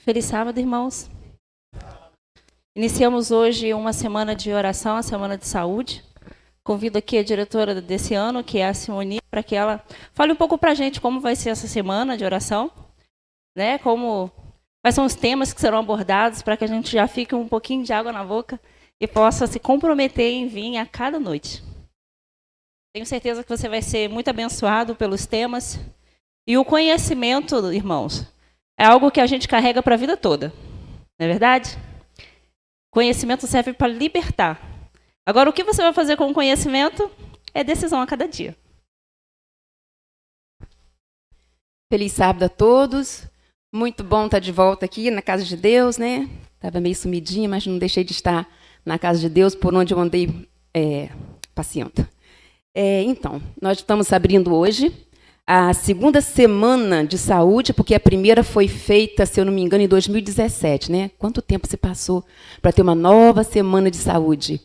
Feliz sábado, irmãos. Iniciamos hoje uma semana de oração, a semana de saúde. Convido aqui a diretora desse ano, que é a Simone, para que ela fale um pouco para a gente como vai ser essa semana de oração, né? Quais são os temas que serão abordados, para que a gente já fique um pouquinho de água na boca e possa se comprometer em vir a cada noite. Tenho certeza que você vai ser muito abençoado pelos temas. E o conhecimento, irmãos, é algo que a gente carrega para a vida toda. Não é verdade? Conhecimento serve para libertar. Agora, o que você vai fazer com o conhecimento é decisão a cada dia. Feliz sábado a todos. Muito bom estar de volta aqui na casa de Deus, né? Estava meio sumidinha, mas não deixei de estar na casa de Deus, por onde eu andei passeando. Então, nós estamos abrindo hoje a segunda semana de saúde, porque a primeira foi feita, se eu não me engano, em 2017, né? Quanto tempo se passou para ter uma nova semana de saúde?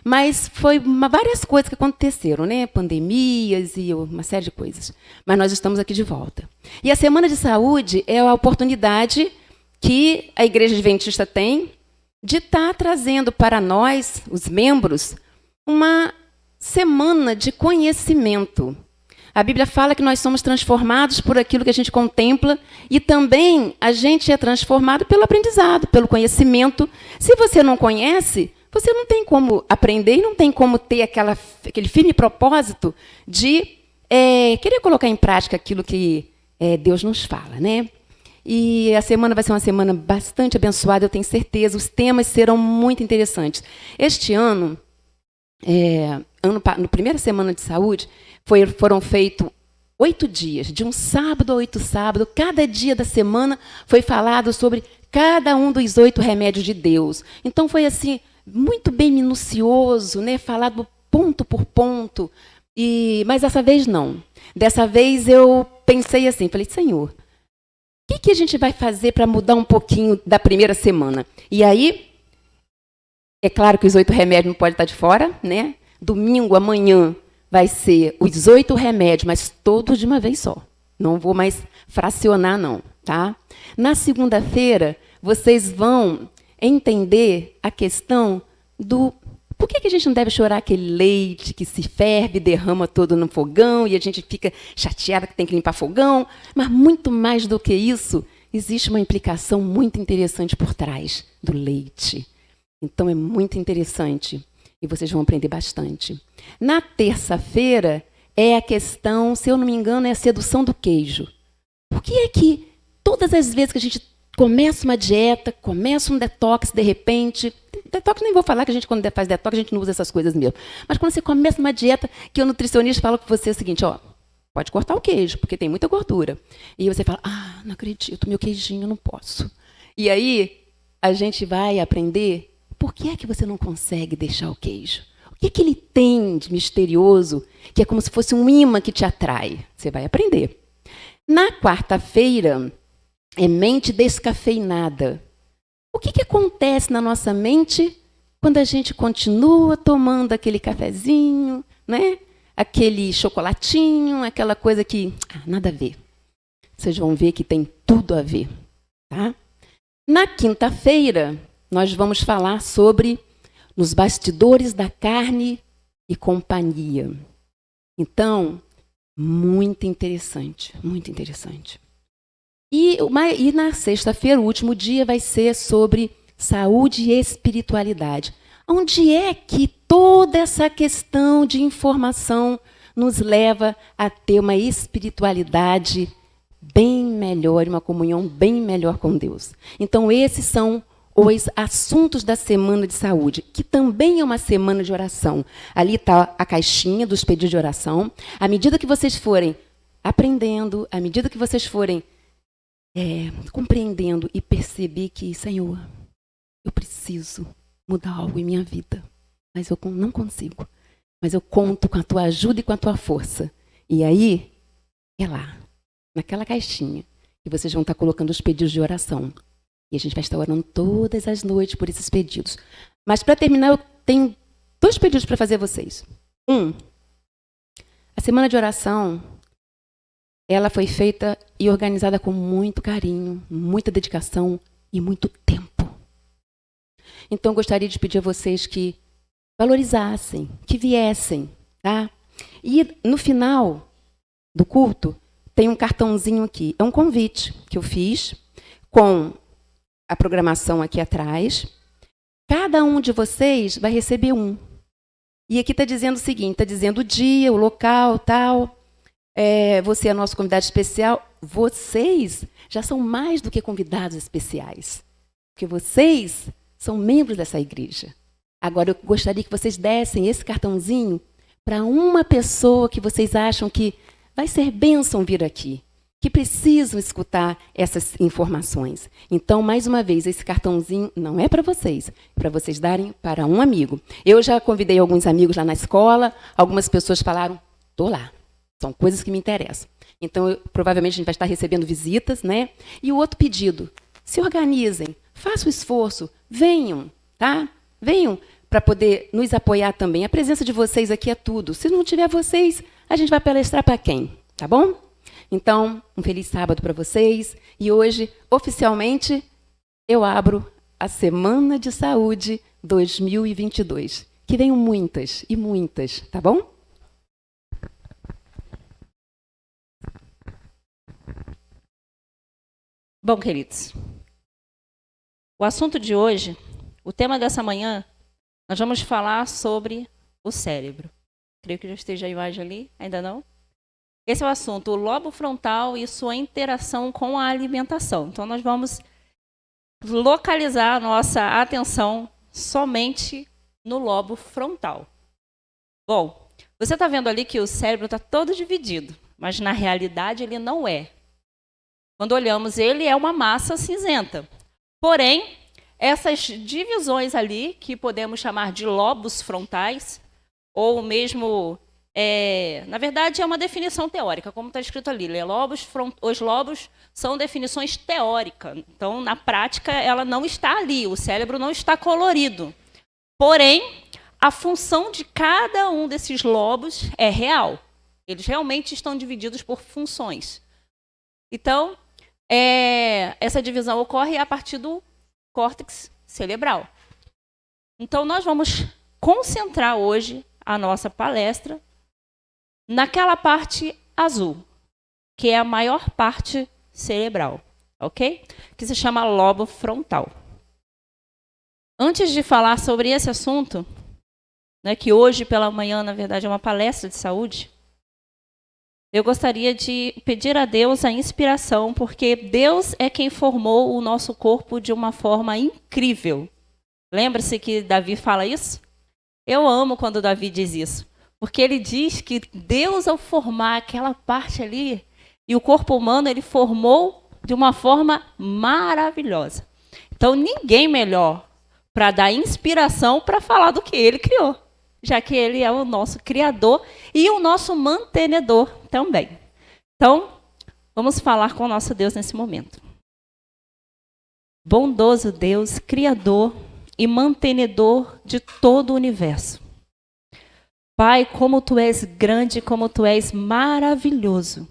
Mas foi várias coisas que aconteceram, né? Pandemias e uma série de coisas. Mas nós estamos aqui de volta. E a semana de saúde é a oportunidade que a Igreja Adventista tem de estar trazendo para nós, os membros, uma semana de conhecimento. A Bíblia fala que nós somos transformados por aquilo que a gente contempla e também a gente é transformado pelo aprendizado, pelo conhecimento. Se você não conhece, você não tem como aprender e não tem como ter aquele firme propósito de querer colocar em prática aquilo que Deus nos fala, né? E a semana vai ser uma semana bastante abençoada, eu tenho certeza. Os temas serão muito interessantes. Este ano, na primeira semana de saúde, foram feitos 8 dias, de um sábado a 8 sábados. Cada dia da semana foi falado sobre cada um dos 8 remédios de Deus. Então, foi assim, muito bem minucioso, né? Falado ponto por ponto. Mas dessa vez não. Dessa vez eu pensei assim, falei, Senhor, o que a gente vai fazer para mudar um pouquinho da primeira semana? E aí, é claro que os 8 remédios não podem estar de fora, né? Domingo, amanhã, vai ser os 8 remédios, mas todos de uma vez só. Não vou mais fracionar, não. Tá? Na segunda-feira, vocês vão entender a questão do por que a gente não deve chorar aquele leite que se ferve, derrama todo no fogão e a gente fica chateada que tem que limpar fogão. Mas muito mais do que isso, existe uma implicação muito interessante por trás do leite. Então, é muito interessante. E vocês vão aprender bastante. Na terça-feira, é a questão, se eu não me engano, é a sedução do queijo. Por que é que todas as vezes que a gente começa uma dieta, começa um detox, de repente... Detox, nem vou falar que a gente, quando faz detox, a gente não usa essas coisas mesmo. Mas quando você começa uma dieta, que o nutricionista fala para você o seguinte, ó, pode cortar o queijo, porque tem muita gordura. E você fala, não acredito, meu queijinho, não posso. E aí, a gente vai aprender... Por que é que você não consegue deixar o queijo? O que ele tem de misterioso, que é como se fosse um imã que te atrai? Você vai aprender. Na quarta-feira, é mente descafeinada. O que acontece na nossa mente quando a gente continua tomando aquele cafezinho, né? Aquele chocolatinho, aquela coisa que nada a ver. Vocês vão ver que tem tudo a ver. Tá? Na quinta-feira, nós vamos falar sobre nos bastidores da carne e companhia. Então, muito interessante, muito interessante. E na sexta-feira, o último dia, vai ser sobre saúde e espiritualidade. Onde é que toda essa questão de informação nos leva a ter uma espiritualidade bem melhor, uma comunhão bem melhor com Deus? Então, esses são os assuntos da semana de saúde, que também é uma semana de oração. Ali está a caixinha dos pedidos de oração. À medida que vocês forem aprendendo, à medida que vocês forem compreendendo e perceber que, Senhor, eu preciso mudar algo em minha vida, mas eu não consigo. Mas eu conto com a tua ajuda e com a tua força. E aí, é lá, naquela caixinha, que vocês vão estar colocando os pedidos de oração. E a gente vai estar orando todas as noites por esses pedidos. Mas, para terminar, eu tenho 2 pedidos para fazer a vocês. A semana de oração, ela foi feita e organizada com muito carinho, muita dedicação, e muito tempo. Então, gostaria de pedir a vocês que valorizassem, que viessem, tá? E no final do culto, tem um cartãozinho aqui. É um convite que eu fiz com a programação aqui atrás. Cada um de vocês vai receber um. E aqui está dizendo o seguinte, está dizendo o dia, o local, tal. Você é nosso convidado especial. Vocês já são mais do que convidados especiais. Porque vocês são membros dessa igreja. Agora, eu gostaria que vocês dessem esse cartãozinho para uma pessoa que vocês acham que vai ser bênção vir aqui, que precisam escutar essas informações. Então, mais uma vez, esse cartãozinho não é para vocês darem para um amigo. Eu já convidei alguns amigos lá na escola, algumas pessoas falaram, estou lá, são coisas que me interessam. Então, provavelmente a gente vai estar recebendo visitas, né? E o outro pedido, se organizem, façam o esforço, venham, tá? Venham para poder nos apoiar também. A presença de vocês aqui é tudo. Se não tiver vocês, a gente vai palestrar para quem? Tá bom? Então, um feliz sábado para vocês. E hoje, oficialmente, eu abro a Semana de Saúde 2022. Que venham muitas e muitas, tá bom? Bom, queridos, o assunto de hoje, o tema dessa manhã, nós vamos falar sobre o cérebro. Creio que já esteja a imagem ali, ainda não? Esse é o assunto, o lobo frontal e sua interação com a alimentação. Então, nós vamos localizar a nossa atenção somente no lobo frontal. Bom, você está vendo ali que o cérebro está todo dividido, mas na realidade ele não é. Quando olhamos ele, é uma massa cinzenta. Porém, essas divisões ali, que podemos chamar de lobos frontais, ou mesmo, na verdade, é uma definição teórica, como está escrito ali. Os lobos são definições teóricas. Então, na prática, ela não está ali, o cérebro não está colorido. Porém, a função de cada um desses lobos é real. Eles realmente estão divididos por funções. Então, essa divisão ocorre a partir do córtex cerebral. Então, nós vamos concentrar hoje a nossa palestra naquela parte azul, que é a maior parte cerebral, ok? Que se chama lobo frontal. Antes de falar sobre esse assunto, né, que hoje pela manhã, na verdade, é uma palestra de saúde, eu gostaria de pedir a Deus a inspiração, porque Deus é quem formou o nosso corpo de uma forma incrível. Lembra-se que Davi fala isso? Eu amo quando Davi diz isso, porque ele diz que Deus, ao formar aquela parte ali, e o corpo humano, ele formou de uma forma maravilhosa. Então, ninguém melhor para dar inspiração para falar do que ele criou, já que ele é o nosso criador e o nosso mantenedor também. Então, vamos falar com o nosso Deus nesse momento. Bondoso Deus, criador e mantenedor de todo o universo. Pai, como Tu és grande, como Tu és maravilhoso.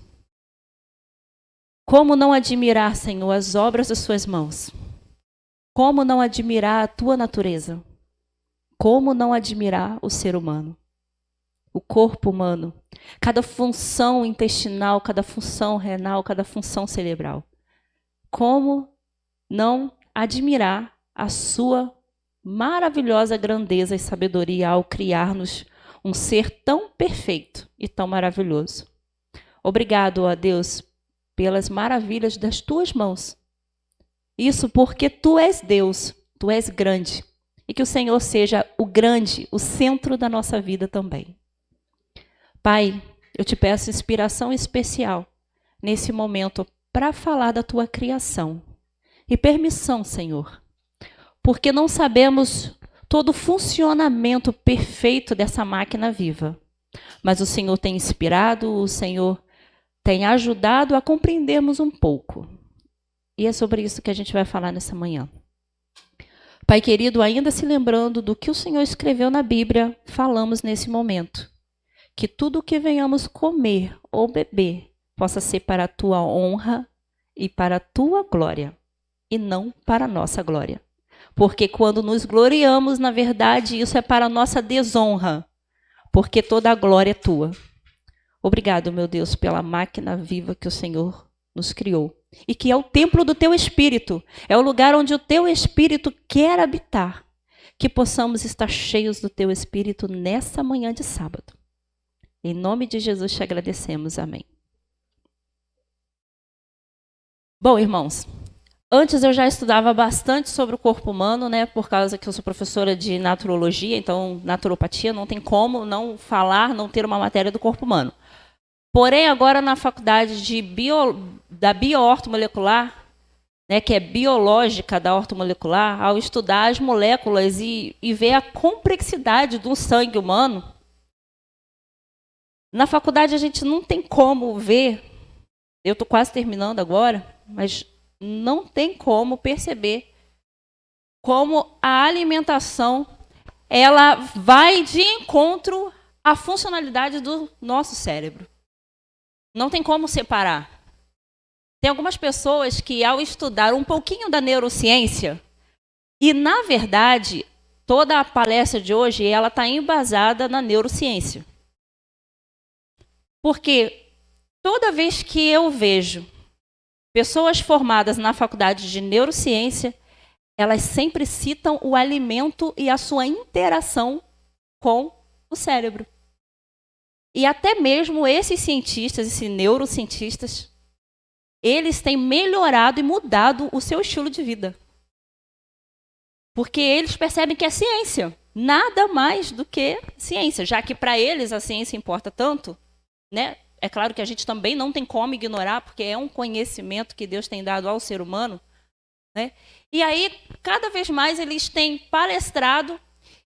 Como não admirar, Senhor, as obras das Suas mãos? Como não admirar a Tua natureza? Como não admirar o ser humano? O corpo humano, cada função intestinal, cada função renal, cada função cerebral. Como não admirar a sua maravilhosa grandeza e sabedoria ao criar-nos um ser tão perfeito e tão maravilhoso. Obrigado, ó Deus, pelas maravilhas das tuas mãos. Isso porque tu és Deus, tu és grande. E que o Senhor seja o grande, o centro da nossa vida também. Pai, eu te peço inspiração especial nesse momento para falar da tua criação. E permissão, Senhor, porque não sabemos todo o funcionamento perfeito dessa máquina viva. Mas o Senhor tem inspirado, o Senhor tem ajudado a compreendermos um pouco. E é sobre isso que a gente vai falar nessa manhã. Pai querido, ainda se lembrando do que o Senhor escreveu na Bíblia, falamos nesse momento. Que tudo o que venhamos comer ou beber possa ser para a tua honra e para a tua glória. e não para a nossa glória. Porque quando nos gloriamos, na verdade, isso é para a nossa desonra, porque toda a glória é tua. Obrigado, meu Deus, pela máquina viva que o Senhor nos criou. E que é o templo do teu Espírito, é o lugar onde o teu Espírito quer habitar. Que possamos estar cheios do teu Espírito nessa manhã de sábado. Em nome de Jesus te agradecemos. Amém. Bom, irmãos, antes eu já estudava bastante sobre o corpo humano, né? Por causa que eu sou professora de naturologia, então naturopatia não tem como não falar, não ter uma matéria do corpo humano. Porém, agora na faculdade da bioortomolecular, né, que é biológica da ortomolecular, ao estudar as moléculas e ver a complexidade do sangue humano, na faculdade a gente não tem como ver, eu estou quase terminando agora, mas não tem como perceber como a alimentação ela vai de encontro à funcionalidade do nosso cérebro. Não tem como separar. Tem algumas pessoas que, ao estudar um pouquinho da neurociência, e, na verdade, toda a palestra de hoje ela está embasada na neurociência. Porque toda vez que eu vejo pessoas formadas na faculdade de neurociência, elas sempre citam o alimento e a sua interação com o cérebro. E até mesmo esses cientistas, esses neurocientistas, eles têm melhorado e mudado o seu estilo de vida. Porque eles percebem que é ciência, nada mais do que ciência, já que para eles a ciência importa tanto, né? É claro que a gente também não tem como ignorar, porque é um conhecimento que Deus tem dado ao ser humano, né? E aí, cada vez mais eles têm palestrado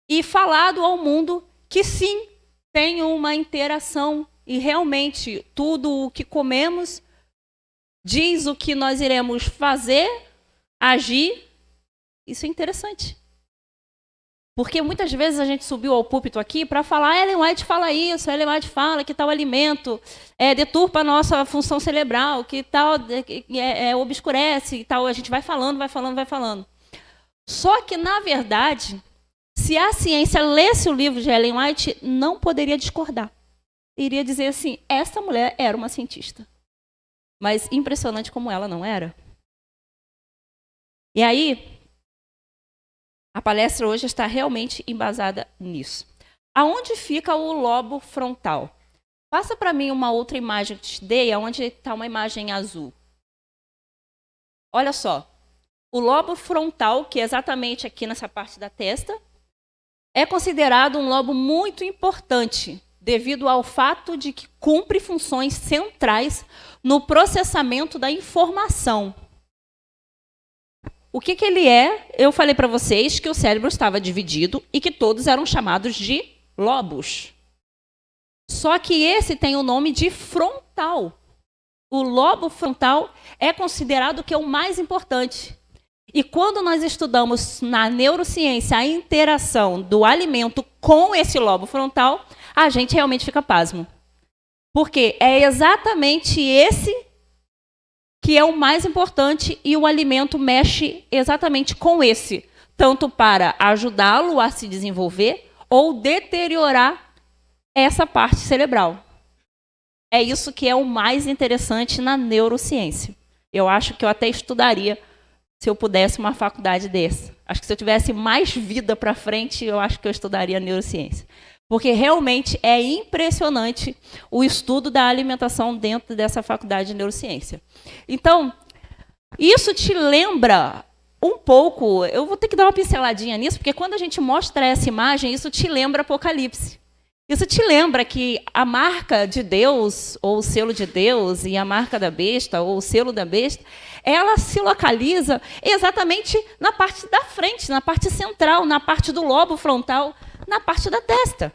e falado ao mundo que sim, tem uma interação e realmente tudo o que comemos diz o que nós iremos fazer, agir. Isso é interessante. Porque muitas vezes a gente subiu ao púlpito aqui para falar, Ellen White fala isso, Ellen White fala que tal alimento deturpa a nossa função cerebral, que tal obscurece e tal. A gente vai falando, vai falando, vai falando. Só que, na verdade, se a ciência lesse o livro de Ellen White, não poderia discordar. Iria dizer assim, essa mulher era uma cientista. Mas impressionante como ela não era. E aí, a palestra hoje está realmente embasada nisso. Aonde fica o lobo frontal? Passa para mim uma outra imagem que te dei, onde está uma imagem azul. Olha só. O lobo frontal, que é exatamente aqui nessa parte da testa, é considerado um lobo muito importante, devido ao fato de que cumpre funções centrais no processamento da informação. O que ele é? Eu falei para vocês que o cérebro estava dividido e que todos eram chamados de lobos. Só que esse tem o nome de frontal. O lobo frontal é considerado que é o mais importante. E quando nós estudamos na neurociência a interação do alimento com esse lobo frontal, a gente realmente fica pasmo. Porque é exatamente esse que é o mais importante e o alimento mexe exatamente com esse, tanto para ajudá-lo a se desenvolver ou deteriorar essa parte cerebral. É isso que é o mais interessante na neurociência. Eu acho que eu até estudaria se eu pudesse uma faculdade dessa. Acho que se eu tivesse mais vida para frente, eu acho que eu estudaria neurociência. Porque realmente é impressionante o estudo da alimentação dentro dessa faculdade de neurociência. Então, isso te lembra um pouco, eu vou ter que dar uma pinceladinha nisso, porque quando a gente mostra essa imagem, isso te lembra Apocalipse. Isso te lembra que a marca de Deus, ou o selo de Deus, e a marca da besta, ou o selo da besta, ela se localiza exatamente na parte da frente, na parte central, na parte do lobo frontal, na parte da testa.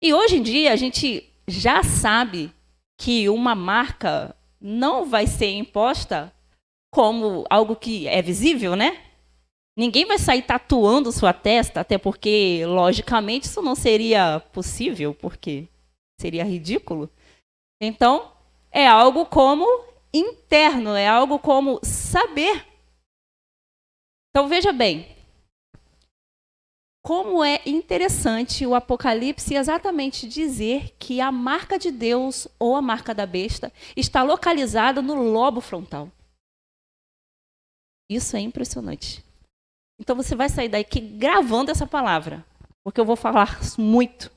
E hoje em dia a gente já sabe que uma marca não vai ser imposta como algo que é visível, né? Ninguém vai sair tatuando sua testa, até porque, logicamente, isso não seria possível, porque seria ridículo. Então, é algo como interno, é algo como saber Então, veja bem, como é interessante o Apocalipse exatamente dizer que a marca de Deus ou a marca da besta está localizada no lobo frontal. Isso é impressionante. Então você vai sair daqui gravando essa palavra, porque eu vou falar muito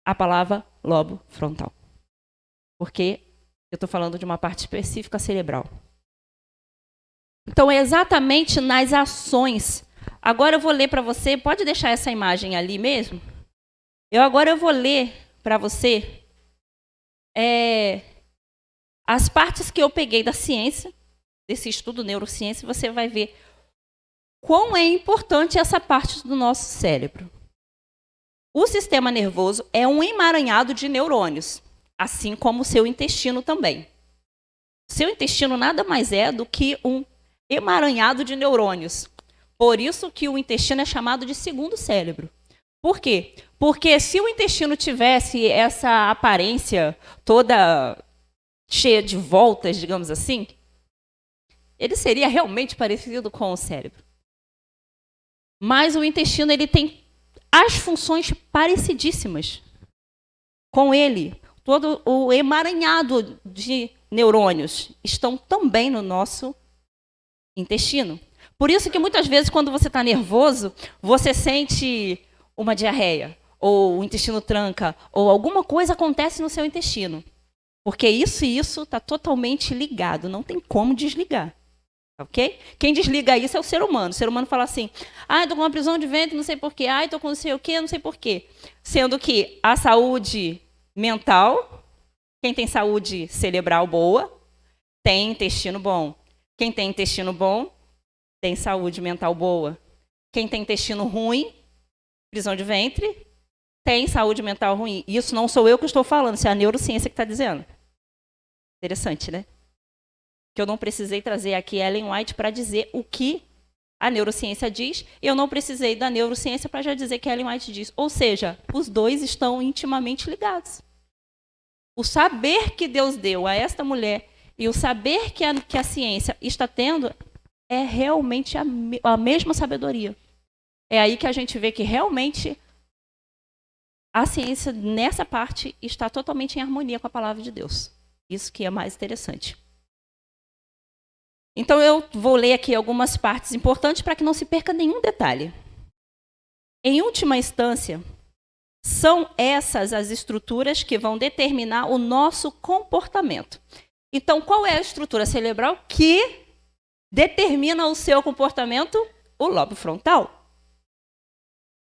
a palavra lobo frontal. Porque eu estou falando de uma parte específica cerebral. Então é exatamente nas ações. Agora eu vou ler para você, pode deixar essa imagem ali mesmo? Agora eu vou ler para você as partes que eu peguei da ciência, desse estudo neurociência, você vai ver quão é importante essa parte do nosso cérebro. O sistema nervoso é um emaranhado de neurônios, assim como o seu intestino também. O seu intestino nada mais é do que um emaranhado de neurônios. Por isso que o intestino é chamado de segundo cérebro. Por quê? Porque se o intestino tivesse essa aparência toda cheia de voltas, digamos assim, ele seria realmente parecido com o cérebro. Mas o intestino ele tem as funções parecidíssimas com ele. Todo o emaranhado de neurônios estão também no nosso intestino. Por isso que muitas vezes, quando você está nervoso, você sente uma diarreia, ou o intestino tranca, ou alguma coisa acontece no seu intestino. Porque isso e isso está totalmente ligado, não tem como desligar. Ok? Quem desliga isso é o ser humano. O ser humano fala assim, estou com uma prisão de ventre, não sei porquê, estou com não sei o quê, não sei porquê. Sendo que a saúde mental, quem tem saúde cerebral boa, tem intestino bom. Quem tem intestino bom, tem saúde mental boa. Quem tem intestino ruim, prisão de ventre, tem saúde mental ruim. Isso não sou eu que estou falando, isso é a neurociência que está dizendo. Interessante, né? Que eu não precisei trazer aqui Ellen White para dizer o que a neurociência diz, e eu não precisei da neurociência para já dizer que Ellen White diz. Ou seja, os dois estão intimamente ligados. O saber que Deus deu a esta mulher e o saber que a ciência está tendo é realmente a mesma sabedoria. É aí que a gente vê que realmente a ciência, nessa parte, está totalmente em harmonia com a palavra de Deus. Isso que é mais interessante. Então, eu vou ler aqui algumas partes importantes para que não se perca nenhum detalhe. Em última instância, são essas as estruturas que vão determinar o nosso comportamento. Então, qual é a estrutura cerebral que determina o seu comportamento? O lobo frontal.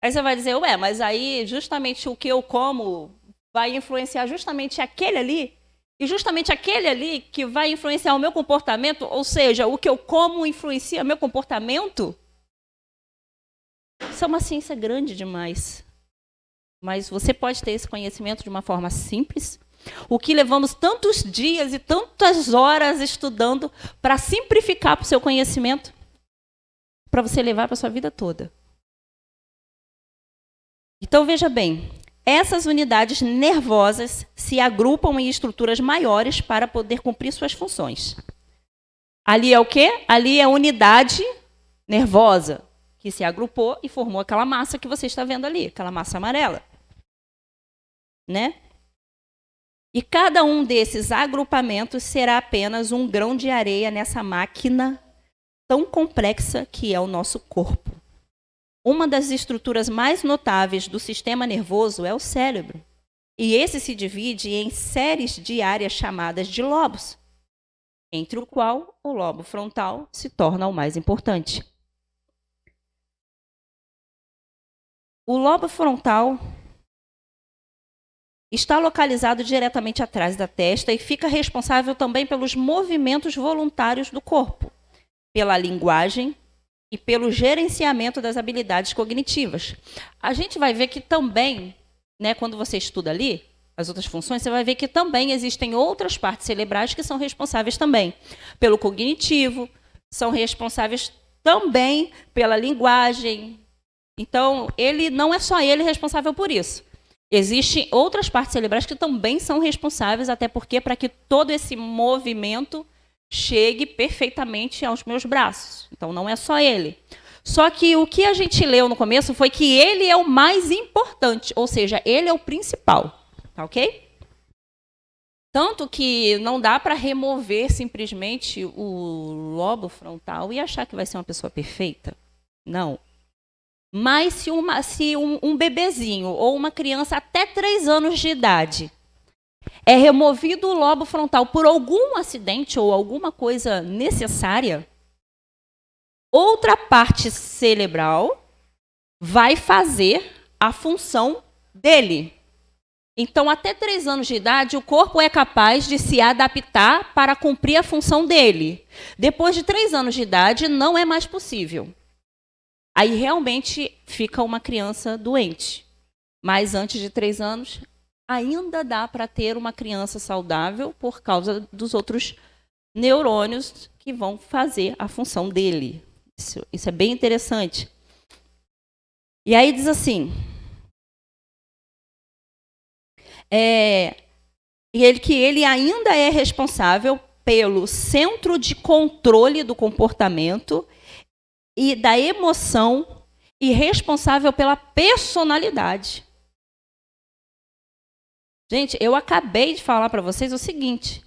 Aí você vai dizer, mas aí justamente o que eu como vai influenciar justamente aquele ali, e justamente aquele ali que vai influenciar o meu comportamento, ou seja, o que eu como influencia meu comportamento? Isso é uma ciência grande demais. Mas você pode ter esse conhecimento de uma forma simples. O que levamos tantos dias e tantas horas estudando para simplificar para o seu conhecimento, para você levar para a sua vida toda. Então, veja bem, essas unidades nervosas se agrupam em estruturas maiores para poder cumprir suas funções. Ali é o quê? Ali é a unidade nervosa, que se agrupou e formou aquela massa que você está vendo ali, aquela massa amarela. Né? E cada um desses agrupamentos será apenas um grão de areia nessa máquina tão complexa que é o nosso corpo. Uma das estruturas mais notáveis do sistema nervoso é o cérebro. E esse se divide em séries de áreas chamadas de lobos, entre o qual o lobo frontal se torna o mais importante. O lobo frontal está localizado diretamente atrás da testa e fica responsável também pelos movimentos voluntários do corpo, pela linguagem e pelo gerenciamento das habilidades cognitivas. A gente vai ver que também, né, quando você estuda ali as outras funções, você vai ver que também existem outras partes cerebrais que são responsáveis também pelo cognitivo, são responsáveis também pela linguagem. Então, ele não é só ele responsável por isso. Existem outras partes cerebrais que também são responsáveis, até porque para que todo esse movimento chegue perfeitamente aos meus braços. Então, não é só ele. Só que o que a gente leu no começo foi que ele é o mais importante, ou seja, ele é o principal, tá ok? Tanto que não dá para remover simplesmente o lobo frontal e achar que vai ser uma pessoa perfeita. Não. Mas se um bebezinho ou uma criança até 3 anos de idade é removido o lobo frontal por algum acidente ou alguma coisa necessária, outra parte cerebral vai fazer a função dele. Então, até 3 anos de idade, o corpo é capaz de se adaptar para cumprir a função dele. Depois de 3 anos de idade, não é mais possível. Aí, realmente, fica uma criança doente. Mas antes de 3 anos, ainda dá para ter uma criança saudável por causa dos outros neurônios que vão fazer a função dele. Isso é bem interessante. E aí diz assim... que ele ainda é responsável pelo centro de controle do comportamento e da emoção e responsável pela personalidade. Gente, eu acabei de falar para vocês o seguinte,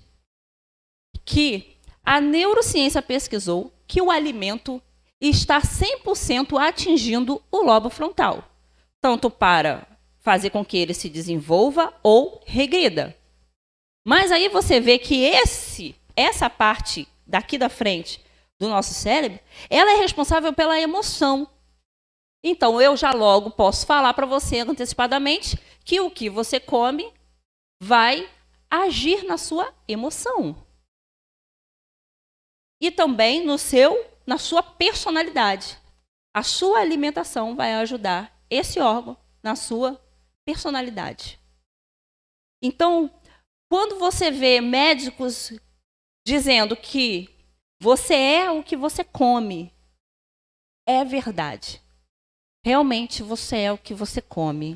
que a neurociência pesquisou que o alimento está 100% atingindo o lobo frontal, tanto para fazer com que ele se desenvolva ou regrida. Mas aí você vê que essa parte daqui da frente do nosso cérebro, ela é responsável pela emoção. Então, eu já logo posso falar para você antecipadamente que o que você come vai agir na sua emoção. E também na sua personalidade. A sua alimentação vai ajudar esse órgão na sua personalidade. Então, quando você vê médicos dizendo que você é o que você come, é verdade. Realmente você é o que você come.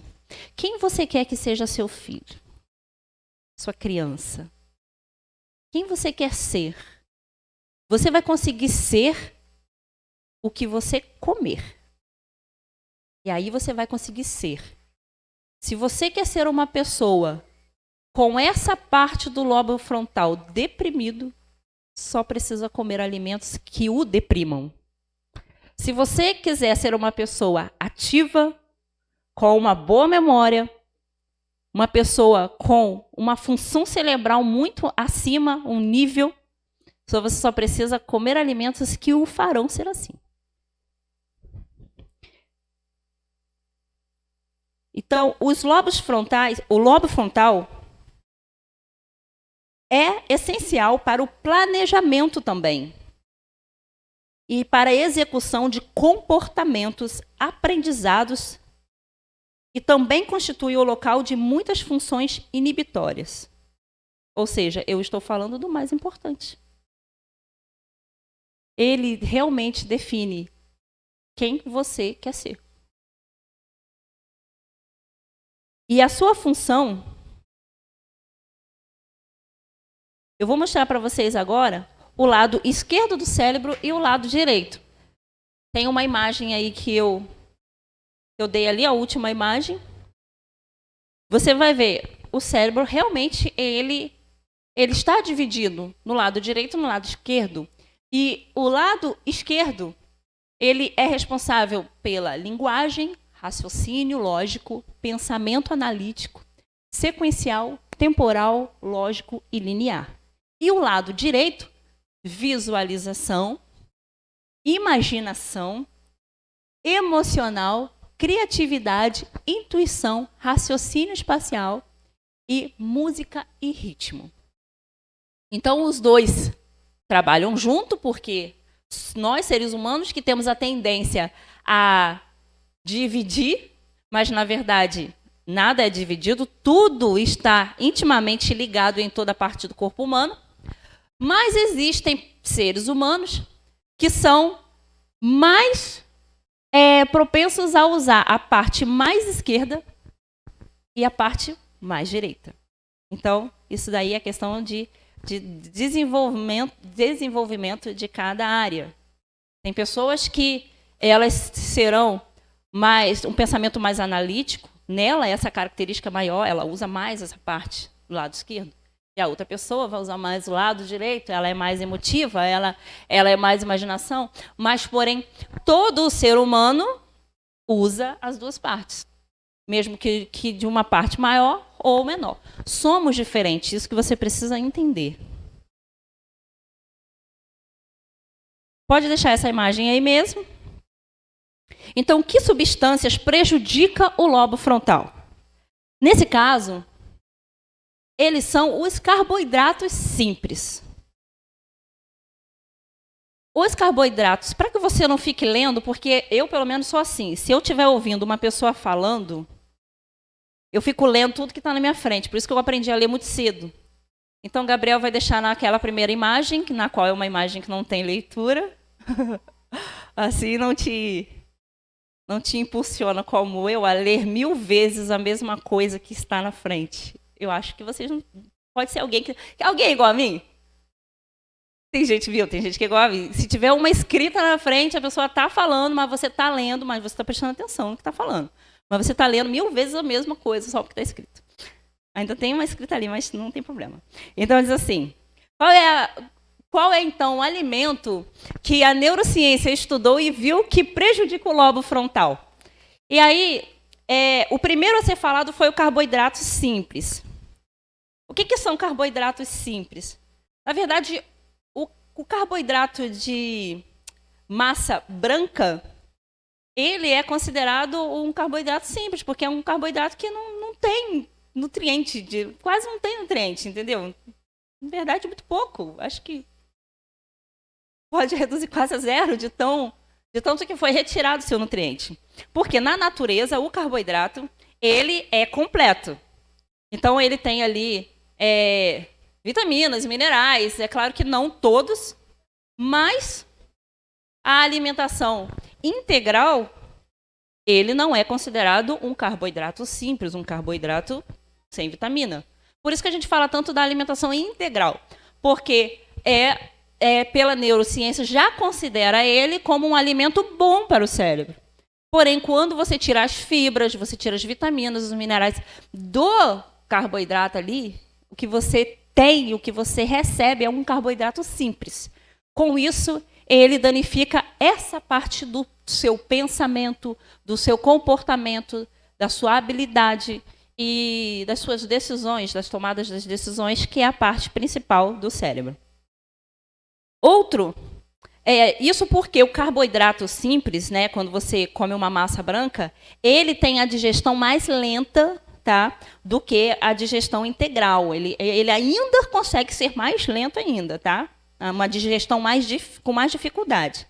Quem você quer que seja seu filho? Sua criança? Quem você quer ser? Você vai conseguir ser o que você comer. E aí você vai conseguir ser. Se você quer ser uma pessoa com essa parte do lobo frontal deprimido, só precisa comer alimentos que o deprimam. Se você quiser ser uma pessoa ativa, com uma boa memória, uma pessoa com uma função cerebral muito acima, um nível, você só precisa comer alimentos que o farão ser assim. Então, o lobo frontal é essencial para o planejamento também e para a execução de comportamentos aprendizados e também constitui o local de muitas funções inibitórias. Ou seja, eu estou falando do mais importante. Ele realmente define quem você quer ser. E a sua função, eu vou mostrar para vocês agora o lado esquerdo do cérebro e o lado direito. Tem uma imagem aí que eu dei ali, a última imagem. Você vai ver, o cérebro realmente ele está dividido no lado direito e no lado esquerdo. E o lado esquerdo, ele é responsável pela linguagem, raciocínio lógico, pensamento analítico, sequencial, temporal, lógico e linear. E o lado direito, visualização, imaginação, emocional, criatividade, intuição, raciocínio espacial e música e ritmo. Então, os dois trabalham junto porque nós, seres humanos, que temos a tendência a dividir, mas, na verdade, nada é dividido, tudo está intimamente ligado em toda parte do corpo humano, mas existem seres humanos que são mais propensos a usar a parte mais esquerda e a parte mais direita. Então, isso daí é questão de desenvolvimento de cada área. Tem pessoas que elas serão mais um pensamento mais analítico. Nela, essa característica maior, ela usa mais essa parte do lado esquerdo. E a outra pessoa vai usar mais o lado direito, ela é mais emotiva, ela é mais imaginação. Mas, porém, todo o ser humano usa as duas partes. Mesmo que de uma parte maior ou menor. Somos diferentes, isso que você precisa entender. Pode deixar essa imagem aí mesmo. Então, que substâncias prejudicam o lobo frontal? Nesse caso, eles são os carboidratos simples. Os carboidratos, para que você não fique lendo, porque eu, pelo menos, sou assim. Se eu estiver ouvindo uma pessoa falando, eu fico lendo tudo que está na minha frente. Por isso que eu aprendi a ler muito cedo. Então, Gabriel vai deixar naquela primeira imagem, na qual é uma imagem que não tem leitura. Assim não te impulsiona como eu a ler 1000 vezes a mesma coisa que está na frente. Eu acho que vocês não... Pode ser alguém que... Alguém igual a mim? Tem gente, viu? Tem gente que é igual a mim. Se tiver uma escrita na frente, a pessoa está falando, mas você está lendo, mas você está prestando atenção no que está falando. Mas você está lendo 1000 vezes a mesma coisa, só o que está escrito. Ainda tem uma escrita ali, mas não tem problema. Então, diz assim, qual é então, o alimento que a neurociência estudou e viu que prejudica o lobo frontal? E aí, o primeiro a ser falado foi o carboidrato simples. O que são carboidratos simples? Na verdade, o carboidrato de massa branca, ele é considerado um carboidrato simples, porque é um carboidrato que não tem nutriente, quase não tem nutriente, entendeu? Na verdade, muito pouco. Acho que pode reduzir quase a zero de tanto que foi retirado o seu nutriente. Porque na natureza, o carboidrato, ele é completo. Então, ele tem ali vitaminas, minerais, é claro que não todos, mas a alimentação integral, ele não é considerado um carboidrato simples, um carboidrato sem vitamina. Por isso que a gente fala tanto da alimentação integral, porque pela neurociência já considera ele como um alimento bom para o cérebro. Porém, quando você tira as fibras, você tira as vitaminas, os minerais do carboidrato ali, o que você tem, o que você recebe é um carboidrato simples. Com isso, ele danifica essa parte do seu pensamento, do seu comportamento, da sua habilidade e das suas decisões, das tomadas das decisões, que é a parte principal do cérebro. Isso porque o carboidrato simples, né, quando você come uma massa branca, ele tem a digestão mais lenta, tá, do que a digestão integral. Ele ainda consegue ser mais lento ainda, tá? Uma digestão com mais dificuldade.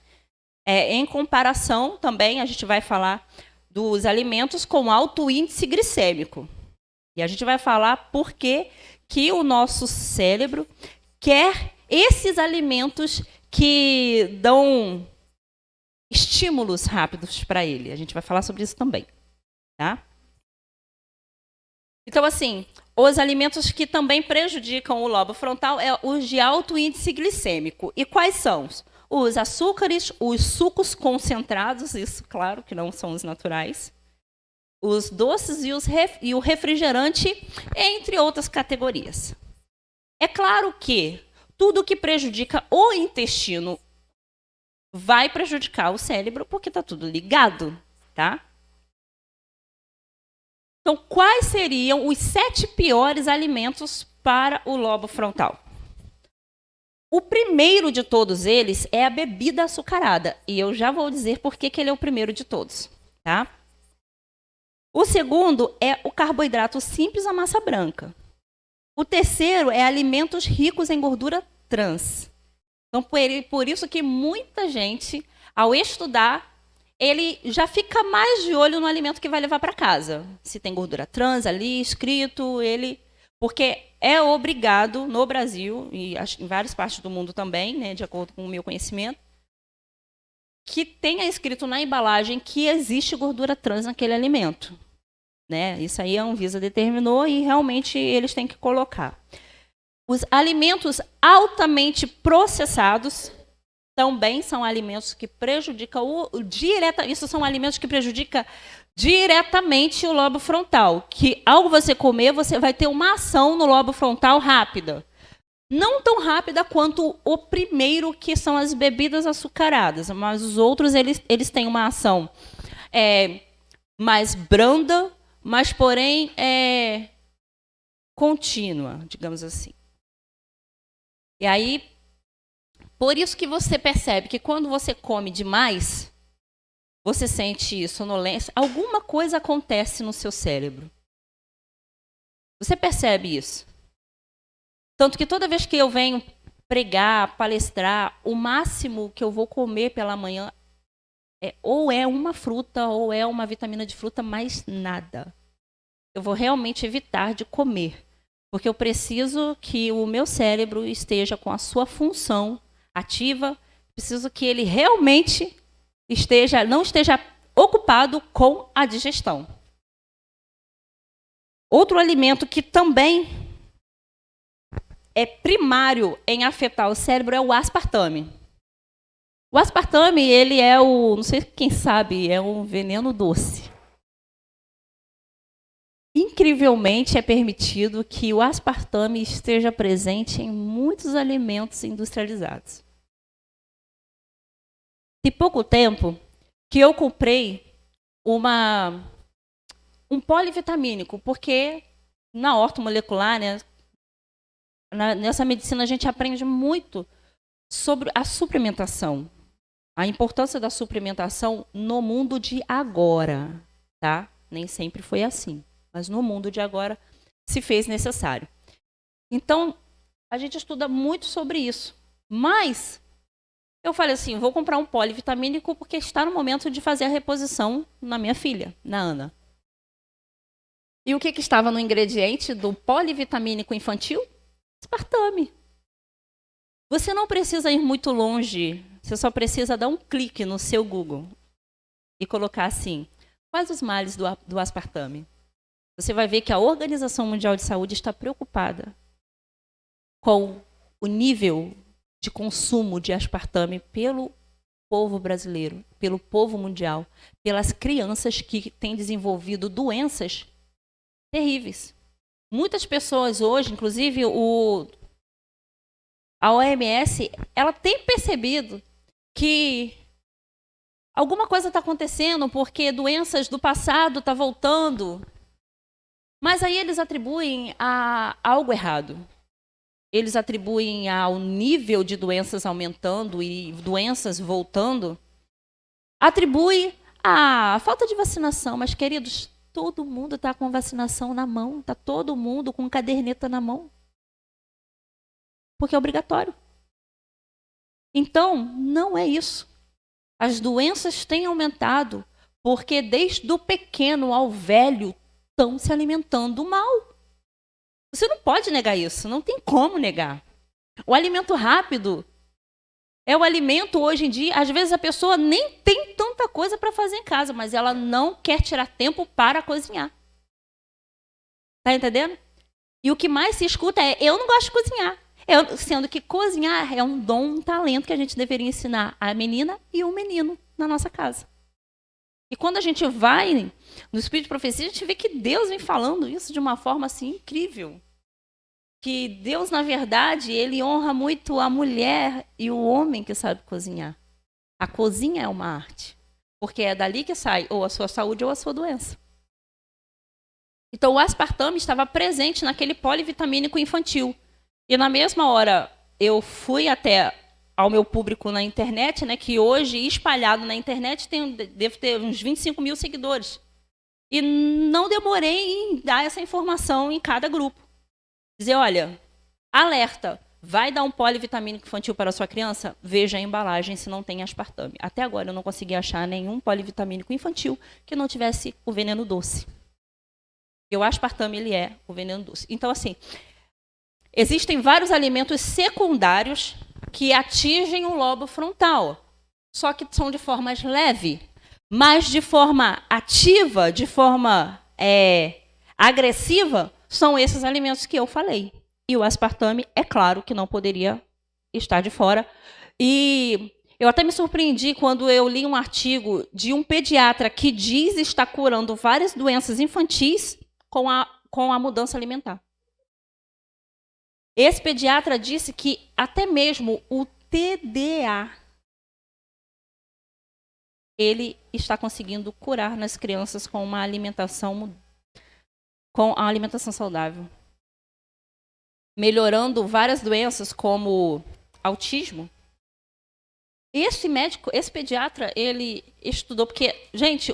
Em comparação, também, a gente vai falar dos alimentos com alto índice glicêmico. E a gente vai falar por que o nosso cérebro quer esses alimentos que dão estímulos rápidos para ele. A gente vai falar sobre isso também. Tá? Então, assim, os alimentos que também prejudicam o lobo frontal é os de alto índice glicêmico. E quais são? Os açúcares, os sucos concentrados, isso, claro, que não são os naturais, os doces e o refrigerante, entre outras categorias. É claro que tudo que prejudica o intestino vai prejudicar o cérebro, porque está tudo ligado, tá? Então, quais seriam os 7 piores alimentos para o lobo frontal? O primeiro de todos eles é a bebida açucarada. E eu já vou dizer por que ele é o primeiro de todos. Tá? O segundo é o carboidrato simples, a massa branca. O terceiro é alimentos ricos em gordura trans. Então, por isso que muita gente, ao estudar, ele já fica mais de olho no alimento que vai levar para casa. Se tem gordura trans ali, escrito, porque é obrigado no Brasil, e em várias partes do mundo também, né, de acordo com o meu conhecimento, que tenha escrito na embalagem que existe gordura trans naquele alimento. Né? Isso aí a Anvisa determinou e realmente eles têm que colocar. Os alimentos altamente processados, também são alimentos que prejudicam isso são alimentos que prejudicam diretamente o lobo frontal, que ao você comer, você vai ter uma ação no lobo frontal rápida. Não tão rápida quanto o primeiro, que são as bebidas açucaradas, mas os outros eles têm uma ação mais branda, mas porém contínua, digamos assim. E aí, por isso que você percebe que quando você come demais, você sente sonolência, alguma coisa acontece no seu cérebro. Você percebe isso? Tanto que toda vez que eu venho pregar, palestrar, o máximo que eu vou comer pela manhã ou é uma fruta ou é uma vitamina de fruta, mais nada. Eu vou realmente evitar de comer, porque eu preciso que o meu cérebro esteja com a sua função ativa, preciso que ele realmente não esteja ocupado com a digestão. Outro alimento que também é primário em afetar o cérebro é o aspartame. O aspartame, ele não sei quem sabe, é um veneno doce. Incrivelmente, é permitido que o aspartame esteja presente em muitos alimentos industrializados. Tem pouco tempo que eu comprei um polivitamínico, porque na ortomolecular, né, nessa medicina, a gente aprende muito sobre a suplementação, a importância da suplementação no mundo de agora, tá? Nem sempre foi assim, mas no mundo de agora se fez necessário. Então, a gente estuda muito sobre isso, mas eu falei assim, vou comprar um polivitamínico porque está no momento de fazer a reposição na minha filha, na Ana. E o que estava no ingrediente do polivitamínico infantil? Aspartame. Você não precisa ir muito longe, você só precisa dar um clique no seu Google e colocar assim, quais os males do aspartame? Você vai ver que a Organização Mundial de Saúde está preocupada com o nível de consumo de aspartame pelo povo brasileiro, pelo povo mundial, pelas crianças que têm desenvolvido doenças terríveis. Muitas pessoas hoje, inclusive a OMS, ela tem percebido que alguma coisa está acontecendo porque doenças do passado estão voltando. Mas aí eles atribuem a algo errado. Eles atribuem ao nível de doenças aumentando e doenças voltando. Atribui à falta de vacinação. Mas, queridos, todo mundo está com vacinação na mão. Está todo mundo com caderneta na mão. Porque é obrigatório. Então, não é isso. As doenças têm aumentado porque desde o pequeno ao velho estão se alimentando mal. Você não pode negar isso, não tem como negar. O alimento rápido é o alimento hoje em dia, às vezes a pessoa nem tem tanta coisa para fazer em casa, mas ela não quer tirar tempo para cozinhar. Tá entendendo? E o que mais se escuta é, eu não gosto de cozinhar. Sendo que cozinhar é um dom, um talento que a gente deveria ensinar a menina e o menino na nossa casa. E quando a gente vai no Espírito de Profecia, a gente vê que Deus vem falando isso de uma forma assim incrível. Que Deus, na verdade, ele honra muito a mulher e o homem que sabe cozinhar. A cozinha é uma arte. Porque é dali que sai ou a sua saúde ou a sua doença. Então, o aspartame estava presente naquele polivitamínico infantil. E na mesma hora, eu fui até ao meu público na internet, né, que hoje, espalhado na internet, devo ter uns 25 mil seguidores. E não demorei em dar essa informação em cada grupo. Dizer, olha, alerta, vai dar um polivitamínico infantil para a sua criança? Veja a embalagem se não tem aspartame. Até agora eu não consegui achar nenhum polivitamínico infantil que não tivesse o veneno doce. E o aspartame, ele é o veneno doce. Então, assim, existem vários alimentos secundários que atingem o lobo frontal, só que são de forma leve, mas de forma ativa, de forma agressiva, são esses alimentos que eu falei. E o aspartame, é claro que não poderia estar de fora. E Eu até me surpreendi quando eu li um artigo de um pediatra que diz estar curando várias doenças infantis com a mudança alimentar. Esse pediatra disse que até mesmo o TDA ele está conseguindo curar nas crianças com a alimentação saudável, melhorando várias doenças como autismo. Esse médico, esse pediatra, ele estudou, porque, gente,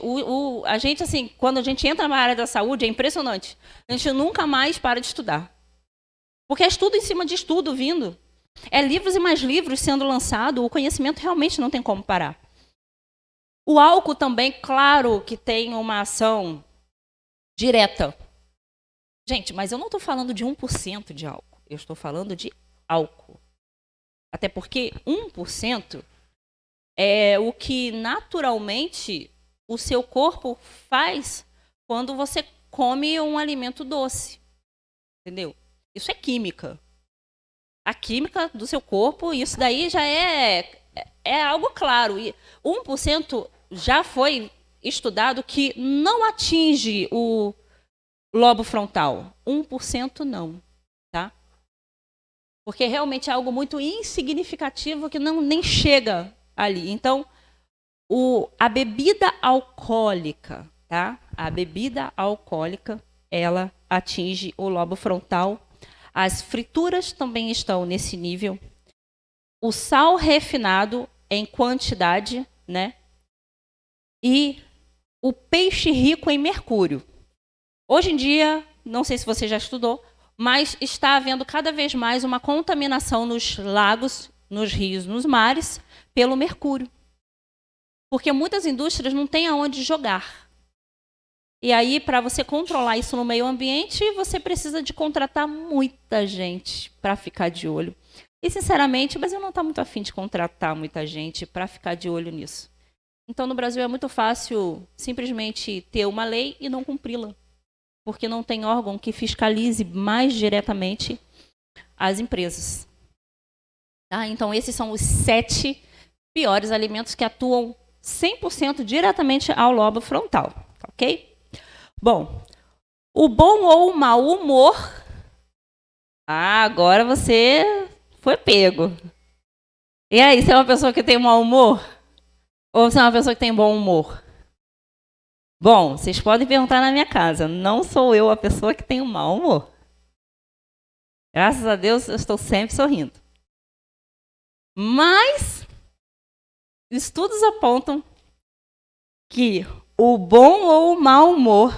a gente, assim, quando a gente entra na área da saúde, é impressionante. A gente nunca mais para de estudar. Porque é estudo em cima de estudo vindo. É livros e mais livros sendo lançados, o conhecimento realmente não tem como parar. O álcool também, claro, que tem uma ação direta. Gente, mas eu não estou falando de 1% de álcool. Eu estou falando de álcool. Até porque 1% é o que naturalmente o seu corpo faz quando você come um alimento doce. Entendeu? Isso é química. A química do seu corpo, isso daí já é algo claro. E 1% já foi estudado que não atinge o lobo frontal. 1% não, tá? Porque realmente é algo muito insignificativo que nem chega ali. Então, a bebida alcoólica, tá? A bebida alcoólica, ela atinge o lobo frontal. As frituras também estão nesse nível. O sal refinado em quantidade, né? E o peixe rico em mercúrio. Hoje em dia, não sei se você já estudou, mas está havendo cada vez mais uma contaminação nos lagos, nos rios, nos mares, pelo mercúrio. Porque muitas indústrias não têm aonde jogar. E aí, para você controlar isso no meio ambiente, você precisa de contratar muita gente para ficar de olho. E, sinceramente, mas eu não estou muito afim de contratar muita gente para ficar de olho nisso. Então, no Brasil é muito fácil simplesmente ter uma lei e não cumpri-la. Porque não tem órgão que fiscalize mais diretamente as empresas. Tá? Então, esses são os 7 piores alimentos que atuam 100% diretamente ao lobo frontal. Ok? Bom, o bom ou o mau humor. Agora você foi pego. E aí, você é uma pessoa que tem mau humor? Ou você é uma pessoa que tem bom humor? Bom, vocês podem perguntar na minha casa. Não sou eu a pessoa que tem o mau humor. Graças a Deus, eu estou sempre sorrindo. Mas estudos apontam que o bom ou o mau humor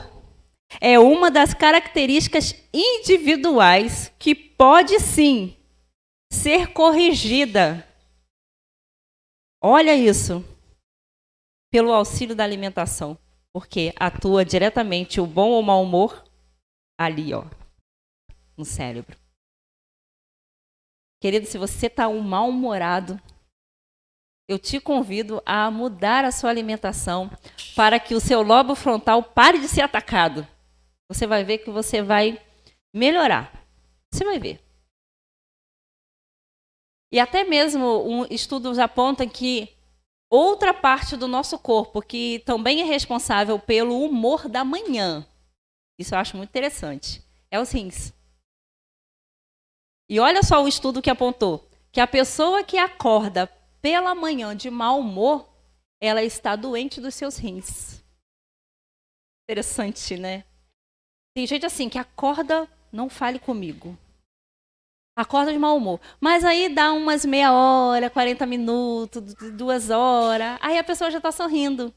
é uma das características individuais que pode sim ser corrigida. Olha isso. Pelo auxílio da alimentação. Porque atua diretamente o bom ou mau humor ali, ó, no cérebro. Querido, se você está mal-humorado, eu te convido a mudar a sua alimentação para que o seu lobo frontal pare de ser atacado. Você vai ver que você vai melhorar. Você vai ver. E até mesmo estudos apontam que outra parte do nosso corpo que também é responsável pelo humor da manhã, isso eu acho muito interessante, é os rins. E olha só o estudo que apontou, que a pessoa que acorda pela manhã de mau humor, ela está doente dos seus rins. Interessante, né? Tem gente assim que acorda, não fale comigo. Acorda de mau humor. Mas aí dá umas meia hora, 40 minutos, 2 horas. Aí a pessoa já está sorrindo.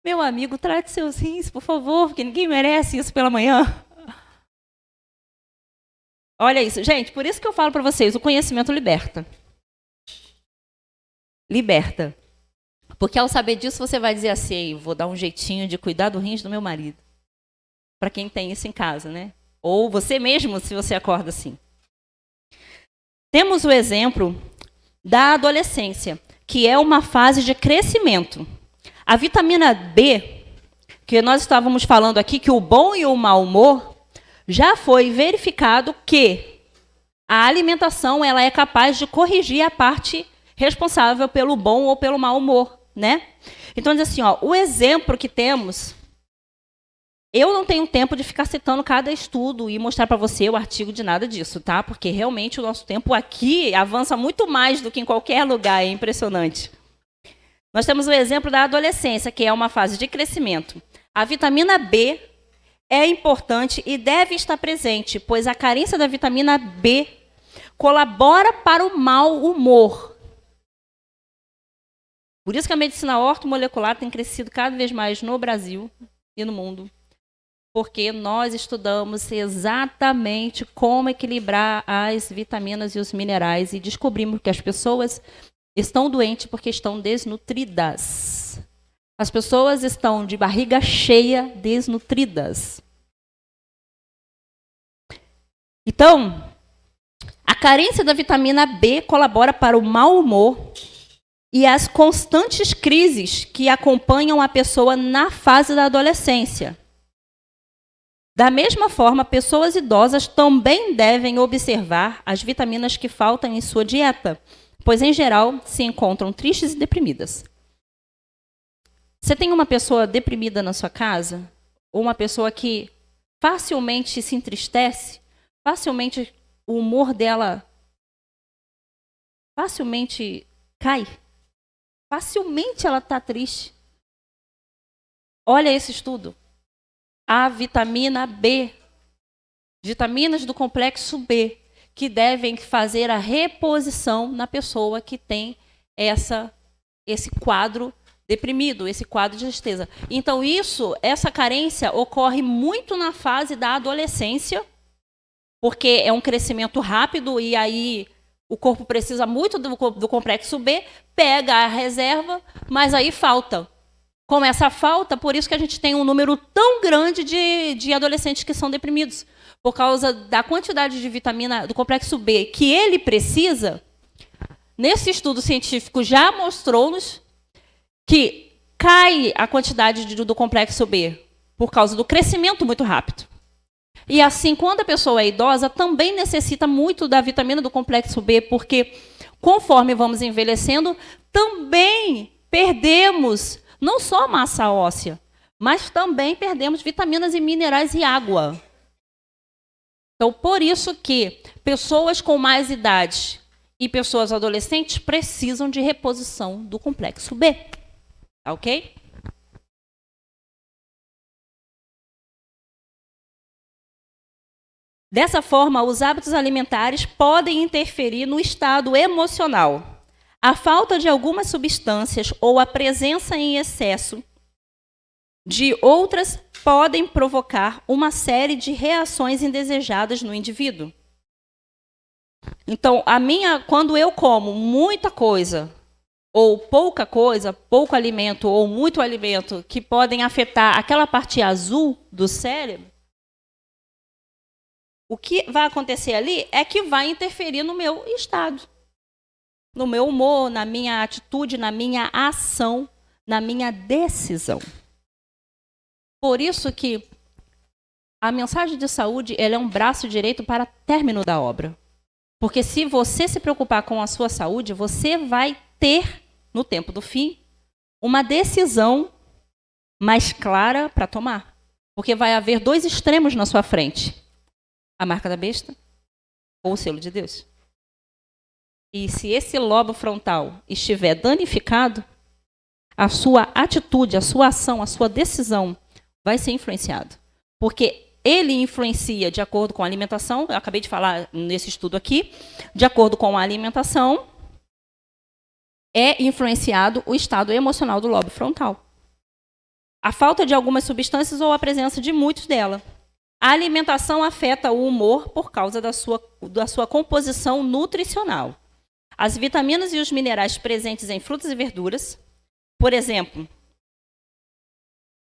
Meu amigo, trate seus rins, por favor, porque ninguém merece isso pela manhã. Olha isso. Gente, por isso que eu falo para vocês, o conhecimento liberta. Liberta. Porque ao saber disso, você vai dizer assim, vou dar um jeitinho de cuidar do rins do meu marido. Para quem tem isso em casa, né? Ou você mesmo, se você acorda assim. Temos o exemplo da adolescência, que é uma fase de crescimento. A vitamina B, que nós estávamos falando aqui, que o bom e o mau humor, já foi verificado que a alimentação ela é capaz de corrigir a parte responsável pelo bom ou pelo mau humor, né? Então, diz assim, ó, o exemplo que temos, eu não tenho tempo de ficar citando cada estudo e mostrar para você o artigo de nada disso, tá? Porque realmente o nosso tempo aqui avança muito mais do que em qualquer lugar, é impressionante. Nós temos o exemplo da adolescência, que é uma fase de crescimento. A vitamina B é importante e deve estar presente, pois a carência da vitamina B colabora para o mau humor. Por isso que a medicina ortomolecular tem crescido cada vez mais no Brasil e no mundo, porque nós estudamos exatamente como equilibrar as vitaminas e os minerais e descobrimos que as pessoas estão doentes porque estão desnutridas. As pessoas estão de barriga cheia, desnutridas. Então, a carência da vitamina B colabora para o mau humor e as constantes crises que acompanham a pessoa na fase da adolescência. Da mesma forma, pessoas idosas também devem observar as vitaminas que faltam em sua dieta, pois, em geral, se encontram tristes e deprimidas. Você tem uma pessoa deprimida na sua casa? Ou uma pessoa que facilmente se entristece? Facilmente o humor dela facilmente cai? Facilmente ela está triste. Olha esse estudo. A vitamina B, vitaminas do complexo B, que devem fazer a reposição na pessoa que tem esse quadro deprimido, esse quadro de tristeza. Então, essa carência ocorre muito na fase da adolescência, porque é um crescimento rápido e aí o corpo precisa muito do complexo B, pega a reserva, mas aí falta. Com essa falta, por isso que a gente tem um número tão grande de adolescentes que são deprimidos. Por causa da quantidade de vitamina do complexo B que ele precisa, nesse estudo científico já mostrou-nos que cai a quantidade do complexo B por causa do crescimento muito rápido. E assim, quando a pessoa é idosa, também necessita muito da vitamina do complexo B, porque conforme vamos envelhecendo, também perdemos não só massa óssea, mas também perdemos vitaminas e minerais e água. Então, por isso que pessoas com mais idade e pessoas adolescentes precisam de reposição do complexo B. Tá ok? Dessa forma, os hábitos alimentares podem interferir no estado emocional. A falta de algumas substâncias ou a presença em excesso de outras podem provocar uma série de reações indesejadas no indivíduo. Então, quando eu como muita coisa, ou pouca coisa, pouco alimento, ou muito alimento, que podem afetar aquela parte azul do cérebro, o que vai acontecer ali é que vai interferir no meu estado, no meu humor, na minha atitude, na minha ação, na minha decisão. Por isso que a mensagem de saúde ela é um braço direito para término da obra. Porque se você se preocupar com a sua saúde, você vai ter, no tempo do fim, uma decisão mais clara para tomar. Porque vai haver dois extremos na sua frente. A marca da besta ou o selo de Deus. E se esse lobo frontal estiver danificado, a sua atitude, a sua ação, a sua decisão vai ser influenciado. Porque ele influencia de acordo com a alimentação, eu acabei de falar nesse estudo aqui, de acordo com a alimentação, é influenciado o estado emocional do lobo frontal. A falta de algumas substâncias ou a presença de muitos delas. A alimentação afeta o humor por causa da sua composição nutricional. As vitaminas e os minerais presentes em frutas e verduras, por exemplo,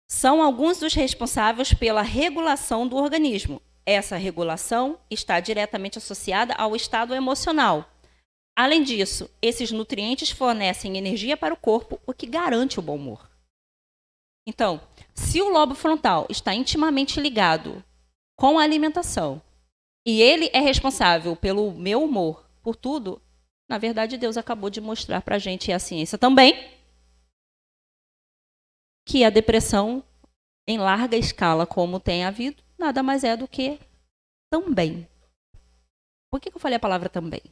são alguns dos responsáveis pela regulação do organismo. Essa regulação está diretamente associada ao estado emocional. Além disso, esses nutrientes fornecem energia para o corpo, o que garante o bom humor. Então, se o lobo frontal está intimamente ligado com a alimentação e ele é responsável pelo meu humor, por tudo, Na verdade, Deus acabou de mostrar para a gente, e a ciência também, que a depressão, em larga escala, como tem havido, nada mais é do que também. Por que eu falei a palavra também?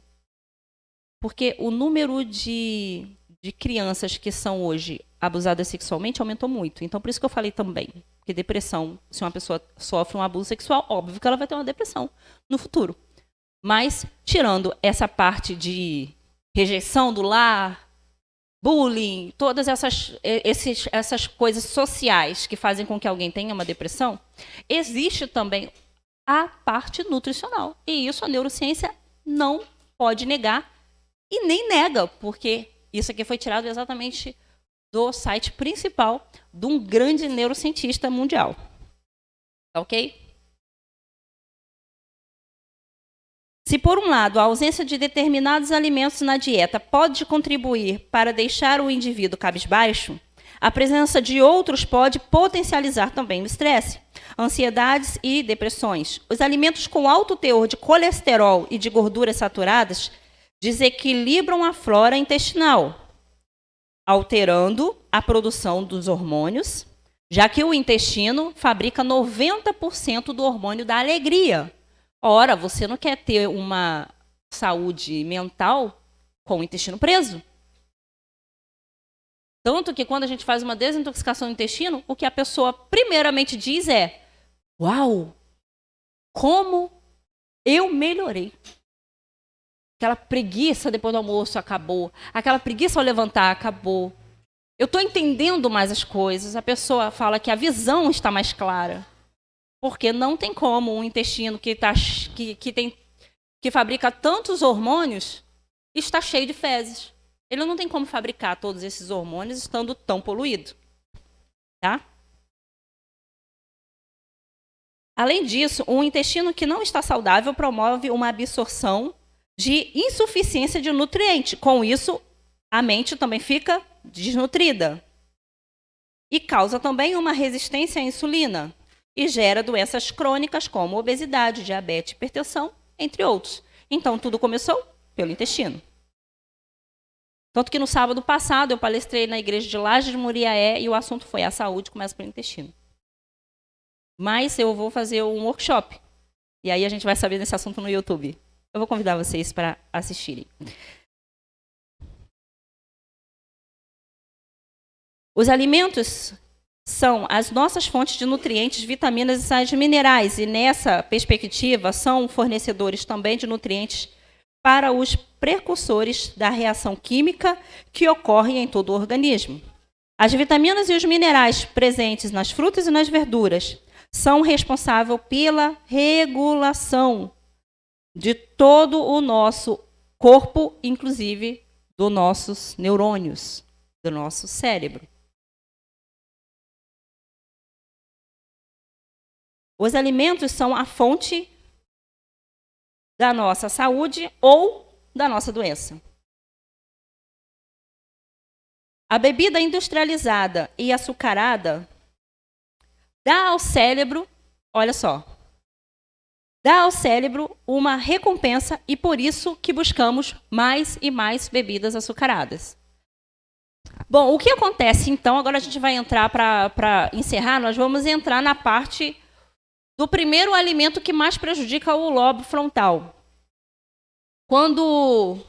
Porque o número de crianças que são hoje abusadas sexualmente aumentou muito. Então, por isso que eu falei também. Porque depressão, se uma pessoa sofre um abuso sexual, óbvio que ela vai ter uma depressão no futuro. Mas, tirando essa parte de rejeição do lar, bullying, todas essas coisas sociais que fazem com que alguém tenha uma depressão, existe também a parte nutricional. E isso a neurociência não pode negar e nem nega, porque isso aqui foi tirado exatamente do site principal de um grande neurocientista mundial. Ok? Se, por um lado, a ausência de determinados alimentos na dieta pode contribuir para deixar o indivíduo cabisbaixo, a presença de outros pode potencializar também o estresse, ansiedades e depressões. Os alimentos com alto teor de colesterol e de gorduras saturadas desequilibram a flora intestinal, alterando a produção dos hormônios, já que o intestino fabrica 90% do hormônio da alegria. Ora, você não quer ter uma saúde mental com o intestino preso? Tanto que quando a gente faz uma desintoxicação do intestino, o que a pessoa primeiramente diz é: uau, como eu melhorei. Aquela preguiça depois do almoço acabou. Aquela preguiça ao levantar acabou. Eu estou entendendo mais as coisas. A pessoa fala que a visão está mais clara. Porque não tem como um intestino que fabrica tantos hormônios está cheio de fezes. Ele não tem como fabricar todos esses hormônios estando tão poluído. Tá? Além disso, um intestino que não está saudável promove uma absorção de insuficiência de nutriente. Com isso, a mente também fica desnutrida. E causa também uma resistência à insulina. E gera doenças crônicas como obesidade, diabetes, hipertensão, entre outros. Então, tudo começou pelo intestino. Tanto que no sábado passado eu palestrei na igreja de Lajes de Muriaé e o assunto foi: a saúde começa pelo intestino. Mas eu vou fazer um workshop. E aí a gente vai saber desse assunto no YouTube. Eu vou convidar vocês para assistirem. Os alimentos são as nossas fontes de nutrientes, vitaminas e sais minerais. E nessa perspectiva, são fornecedores também de nutrientes para os precursores da reação química que ocorre em todo o organismo. As vitaminas e os minerais presentes nas frutas e nas verduras são responsáveis pela regulação de todo o nosso corpo, inclusive dos nossos neurônios, do nosso cérebro. Os alimentos são a fonte da nossa saúde ou da nossa doença. A bebida industrializada e açucarada dá ao cérebro, olha só, dá ao cérebro uma recompensa e por isso que buscamos mais e mais bebidas açucaradas. Bom, o que acontece então? Agora a gente vai entrar para encerrar, nós vamos entrar na parte do primeiro alimento que mais prejudica o lobo frontal. Quando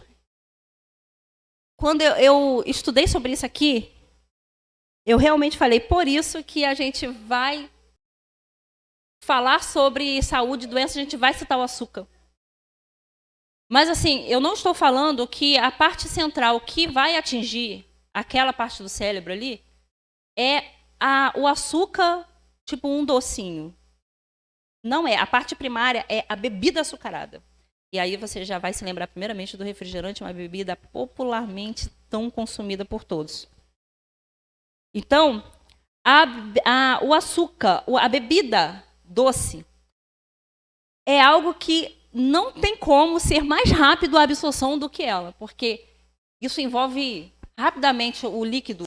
eu estudei sobre isso aqui, eu realmente falei, por isso que a gente vai falar sobre saúde e doença, a gente vai citar o açúcar. Mas assim, eu não estou falando que a parte central que vai atingir aquela parte do cérebro ali é o açúcar, tipo um docinho. Não é. A parte primária é a bebida açucarada. E aí você já vai se lembrar primeiramente do refrigerante, uma bebida popularmente tão consumida por todos. Então, o açúcar, a bebida doce, é algo que não tem como ser mais rápido a absorção do que ela, porque isso envolve rapidamente o líquido,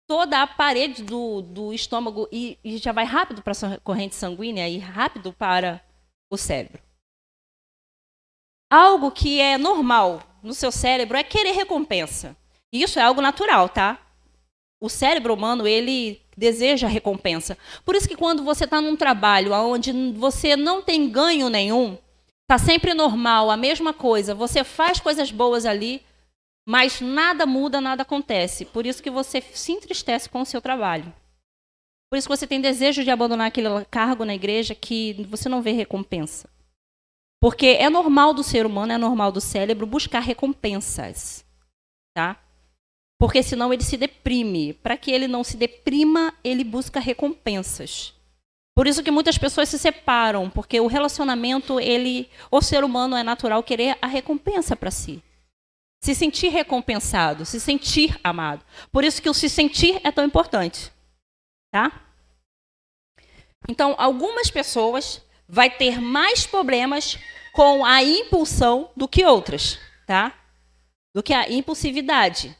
toda a parede do estômago e já vai rápido para a corrente sanguínea e rápido para o cérebro. Algo que é normal no seu cérebro é querer recompensa. E isso é algo natural, tá? O cérebro humano, ele deseja recompensa. Por isso que quando você está num trabalho onde você não tem ganho nenhum, está sempre normal, a mesma coisa, você faz coisas boas ali, mas nada muda, nada acontece. Por isso que você se entristece com o seu trabalho. Por isso que você tem desejo de abandonar aquele cargo na igreja que você não vê recompensa. Porque é normal do ser humano, é normal do cérebro buscar recompensas, tá? Porque senão ele se deprime. Para que ele não se deprima, ele busca recompensas. Por isso que muitas pessoas se separam, porque o relacionamento, o ser humano é natural querer a recompensa para si. Se sentir recompensado, se sentir amado. Por isso que o se sentir é tão importante, tá? Então, algumas pessoas vai ter mais problemas com a impulsão do que outras, tá? Do que a impulsividade.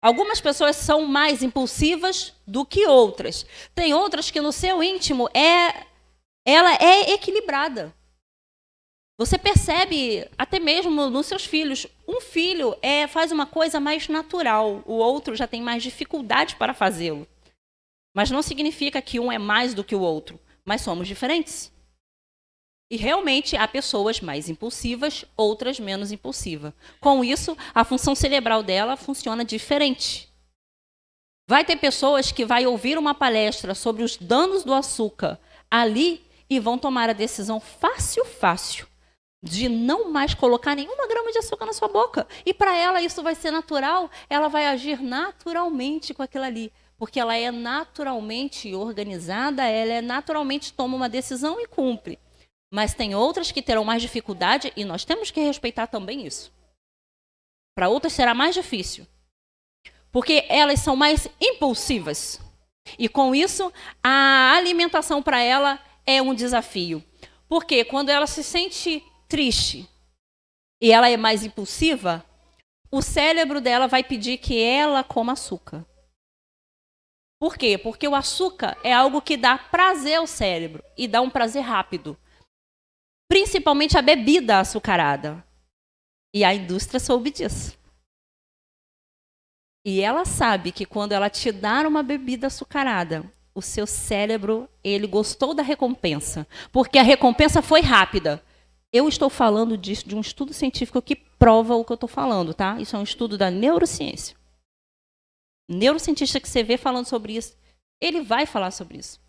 Algumas pessoas são mais impulsivas do que outras. Tem outras que no seu íntimo ela é equilibrada. Você percebe até mesmo nos seus filhos. Um filho faz uma coisa mais natural, o outro já tem mais dificuldade para fazê-lo. Mas não significa que um é mais do que o outro, mas somos diferentes. E realmente há pessoas mais impulsivas, outras menos impulsivas. Com isso, a função cerebral dela funciona diferente. Vai ter pessoas que vai ouvir uma palestra sobre os danos do açúcar ali e vão tomar a decisão fácil de não mais colocar nenhuma grama de açúcar na sua boca. E para ela isso vai ser natural, ela vai agir naturalmente com aquilo ali. Porque ela é naturalmente organizada, ela naturalmente toma uma decisão e cumpre. Mas tem outras que terão mais dificuldade e nós temos que respeitar também isso. Para outras será mais difícil. Porque elas são mais impulsivas. E com isso, a alimentação para ela é um desafio. Porque quando ela se sente triste e ela é mais impulsiva, o cérebro dela vai pedir que ela coma açúcar. Por quê? Porque o açúcar é algo que dá prazer ao cérebro e dá um prazer rápido. Principalmente a bebida açucarada. E a indústria soube disso. E ela sabe que quando ela te dar uma bebida açucarada, o seu cérebro, ele gostou da recompensa. Porque a recompensa foi rápida. Eu estou falando disso, de um estudo científico que prova o que eu estou falando, tá? Isso é um estudo da neurociência. Neurocientista que você vê falando sobre isso, ele vai falar sobre isso.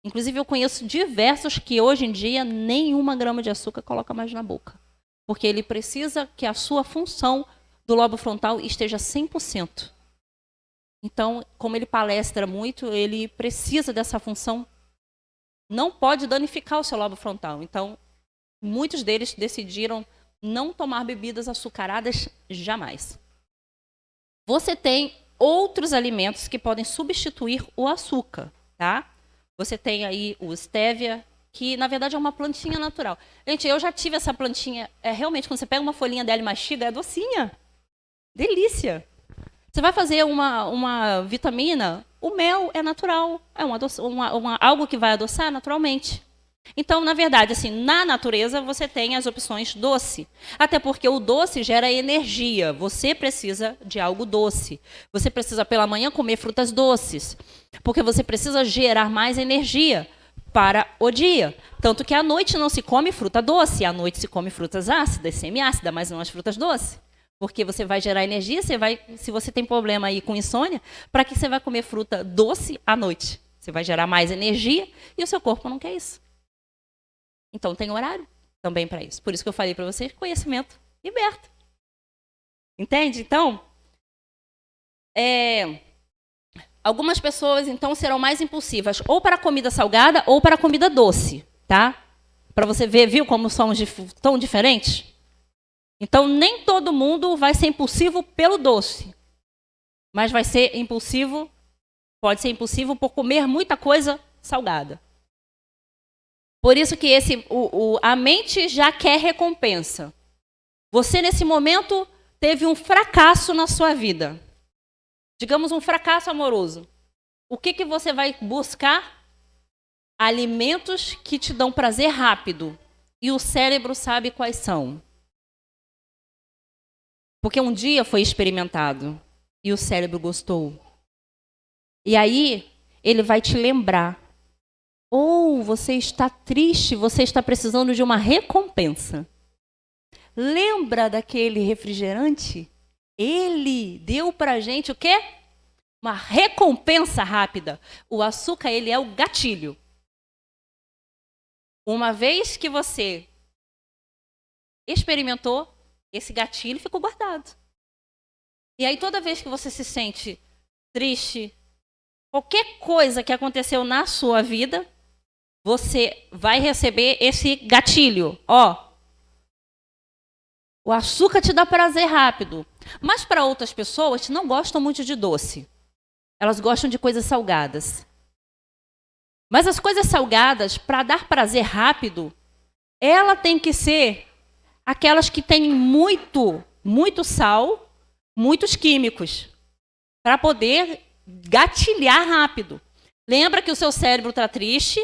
Inclusive, eu conheço diversos que hoje em dia nenhuma grama de açúcar coloca mais na boca. Porque ele precisa que a sua função do lobo frontal esteja 100%. Então, como ele palestra muito, ele precisa dessa função. Não pode danificar o seu lobo frontal. Então, muitos deles decidiram não tomar bebidas açucaradas jamais. Você tem outros alimentos que podem substituir o açúcar, tá? Você tem aí o stevia, que na verdade é uma plantinha natural. Gente, eu já tive essa plantinha. Realmente, quando você pega uma folhinha dela e mastiga, é docinha. Delícia. Você vai fazer uma vitamina, o mel é natural. É algo que vai adoçar naturalmente. Então, na verdade, assim, na natureza você tem as opções doce. Até porque o doce gera energia. Você precisa de algo doce. Você precisa pela manhã comer frutas doces. Porque você precisa gerar mais energia para o dia. Tanto que à noite não se come fruta doce. À noite se come frutas ácidas, semiácidas, mas não as frutas doces. Porque você vai gerar energia, se você tem problema aí com insônia, para que você vai comer fruta doce à noite? Você vai gerar mais energia e o seu corpo não quer isso. Então, tem horário também para isso. Por isso que eu falei para vocês, conhecimento liberta. Entende? Então, algumas pessoas, então, serão mais impulsivas ou para a comida salgada ou para a comida doce, tá? Para você ver, viu como somos tão diferentes? Então, nem todo mundo vai ser impulsivo pelo doce. Mas vai ser impulsivo, pode ser impulsivo por comer muita coisa salgada. Por isso que a mente já quer recompensa. Você, nesse momento, teve um fracasso na sua vida. Digamos, um fracasso amoroso. O que você vai buscar? Alimentos que te dão prazer rápido. E o cérebro sabe quais são. Porque um dia foi experimentado e o cérebro gostou. E aí, ele vai te lembrar. Ou você está triste, você está precisando de uma recompensa. Lembra daquele refrigerante? Ele deu pra gente o quê? Uma recompensa rápida. O açúcar, ele é o gatilho. Uma vez que você experimentou, esse gatilho ficou guardado. E aí, toda vez que você se sente triste, qualquer coisa que aconteceu na sua vida, você vai receber esse gatilho. Ó, o açúcar te dá prazer rápido. Mas para outras pessoas, não gostam muito de doce. Elas gostam de coisas salgadas. Mas as coisas salgadas, para dar prazer rápido, ela tem que ser aquelas que têm muito sal, muitos químicos, para poder gatilhar rápido. Lembra que o seu cérebro está triste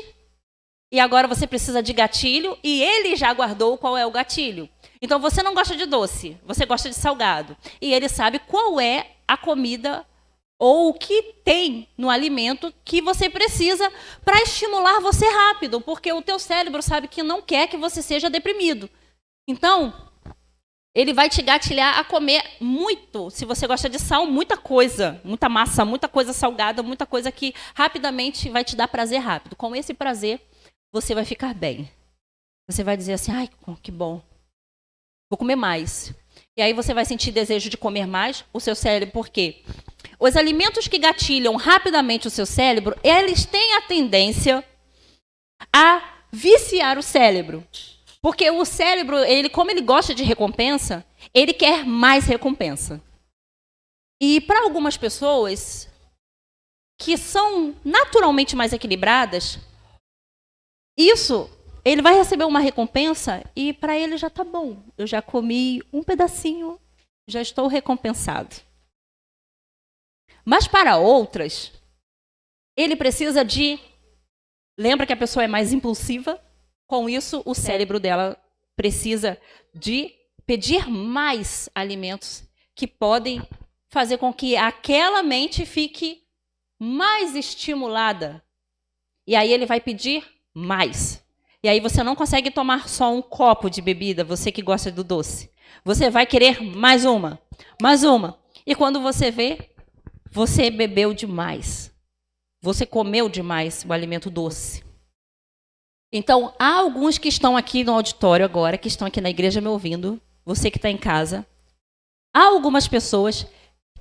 e agora você precisa de gatilho e ele já guardou qual é o gatilho. Então você não gosta de doce, você gosta de salgado. E ele sabe qual é a comida ou o que tem no alimento que você precisa para estimular você rápido, porque o teu cérebro sabe que não quer que você seja deprimido. Então, ele vai te gatilhar a comer muito. Se você gosta de sal, muita coisa, muita massa, muita coisa salgada, muita coisa que rapidamente vai te dar prazer rápido. Com esse prazer, você vai ficar bem. Você vai dizer assim, ai, que bom, vou comer mais. E aí você vai sentir desejo de comer mais, o seu cérebro, por quê? Os alimentos que gatilham rapidamente o seu cérebro, eles têm a tendência a viciar o cérebro. Porque o cérebro, como ele gosta de recompensa, ele quer mais recompensa. E para algumas pessoas que são naturalmente mais equilibradas, ele vai receber uma recompensa e para ele já está bom. Eu já comi um pedacinho, já estou recompensado. Mas para outras, ele precisa de... Lembra que a pessoa é mais impulsiva? Com isso, o cérebro dela precisa de pedir mais alimentos que podem fazer com que aquela mente fique mais estimulada. E aí ele vai pedir mais. E aí você não consegue tomar só um copo de bebida, você que gosta do doce. Você vai querer mais uma, mais uma. E quando você vê, você bebeu demais. Você comeu demais o alimento doce. Então, há alguns que estão aqui no auditório agora, que estão aqui na igreja me ouvindo, você que está em casa. Há algumas pessoas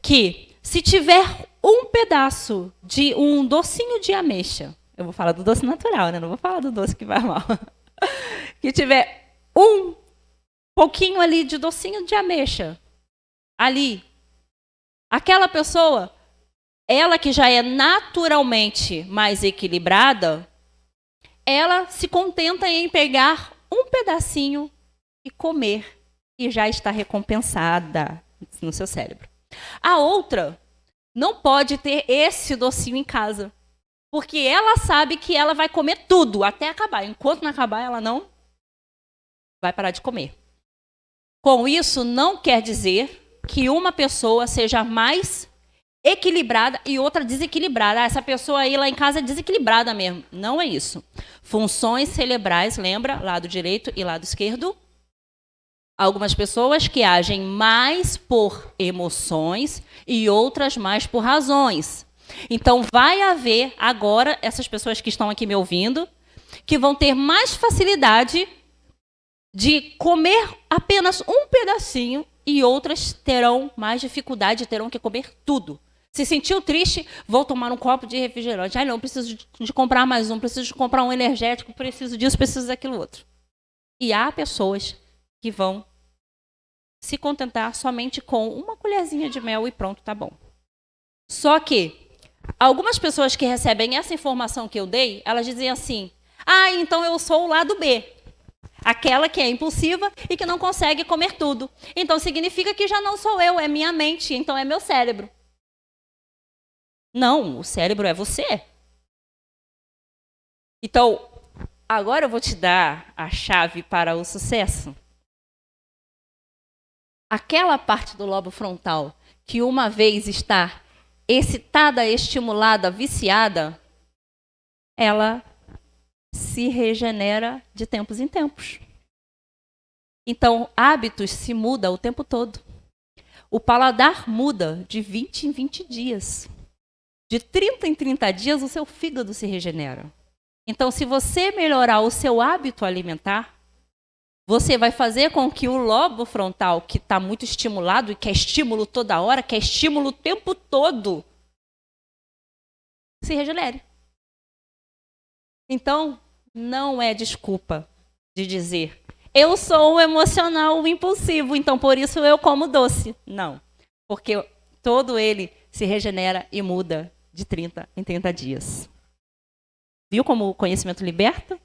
que, se tiver um pedaço de um docinho de ameixa, eu vou falar do doce natural, né? Não vou falar do doce que vai mal. Que tiver um pouquinho ali de docinho de ameixa, ali, aquela pessoa, ela que já é naturalmente mais equilibrada, ela se contenta em pegar um pedacinho e comer, e já está recompensada no seu cérebro. A outra não pode ter esse docinho em casa, porque ela sabe que ela vai comer tudo até acabar. Enquanto não acabar, ela não vai parar de comer. Com isso, não quer dizer que uma pessoa seja mais equilibrada e outra desequilibrada. Essa pessoa aí lá em casa é desequilibrada mesmo. Não é isso. Funções cerebrais, lembra? Lado direito e lado esquerdo. Algumas pessoas que agem mais por emoções e outras mais por razões. Então, vai haver agora, essas pessoas que estão aqui me ouvindo, que vão ter mais facilidade de comer apenas um pedacinho e outras terão mais dificuldade, terão que comer tudo. Se sentiu triste, vou tomar um copo de refrigerante. Não, preciso de comprar mais um, preciso de comprar um energético, preciso disso, preciso daquilo outro. E há pessoas que vão se contentar somente com uma colherzinha de mel e pronto, tá bom. Só que algumas pessoas que recebem essa informação que eu dei, elas dizem assim, então eu sou o lado B. Aquela que é impulsiva e que não consegue comer tudo. Então significa que já não sou eu, é minha mente, então é meu cérebro. Não, o cérebro é você. Então, agora eu vou te dar a chave para o sucesso. aquela parte do lobo frontal que uma vez está excitada, estimulada, viciada, ela se regenera de tempos em tempos. Então, hábitos se mudam o tempo todo. O paladar muda de 20 em 20 dias. De 30 em 30 dias, o seu fígado se regenera. Então, se você melhorar o seu hábito alimentar, você vai fazer com que o lobo frontal, que está muito estimulado e quer estímulo toda hora, quer estímulo o tempo todo, se regenere. Então, não é desculpa de dizer, eu sou um emocional impulsivo, então por isso eu como doce. Não, porque todo ele se regenera e muda de 30 em 30 dias. Viu como o conhecimento liberta?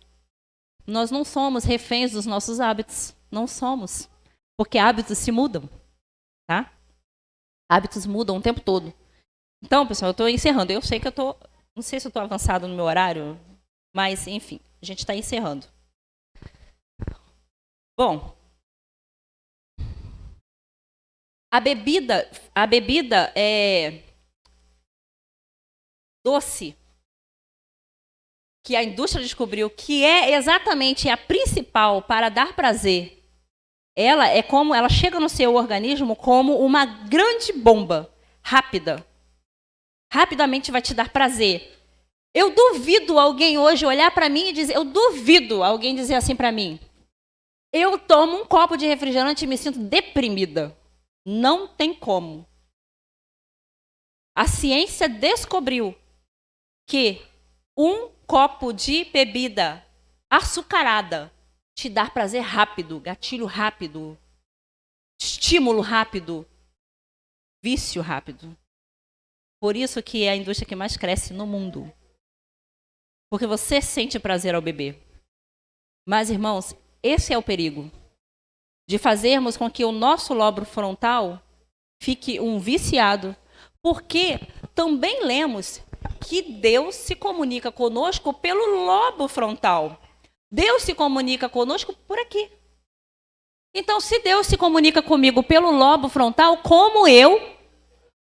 Nós não somos reféns dos nossos hábitos. Não somos. Porque hábitos se mudam. Tá? Hábitos mudam o tempo todo. Então, pessoal, eu estou encerrando. Eu sei que eu estou... Não sei se eu estou avançado no meu horário, mas, enfim, a gente está encerrando. Bom, a bebida é doce, que a indústria descobriu que é exatamente a principal para dar prazer. Ela é como ela chega no seu organismo como uma grande bomba, rápida. Rapidamente vai te dar prazer. Eu duvido alguém hoje olhar para mim e dizer, eu duvido alguém dizer assim para mim, eu tomo um copo de refrigerante e me sinto deprimida. Não tem como. A ciência descobriu que um copo de bebida açucarada te dá prazer rápido, gatilho rápido, estímulo rápido, vício rápido. Por isso que é a indústria que mais cresce no mundo. Porque você sente prazer ao beber. Mas, irmãos, esse é o perigo. De fazermos com que o nosso lobo frontal fique um viciado. Porque também lemos que Deus se comunica conosco pelo lobo frontal. Deus se comunica conosco por aqui. Então, se Deus se comunica comigo pelo lobo frontal, como eu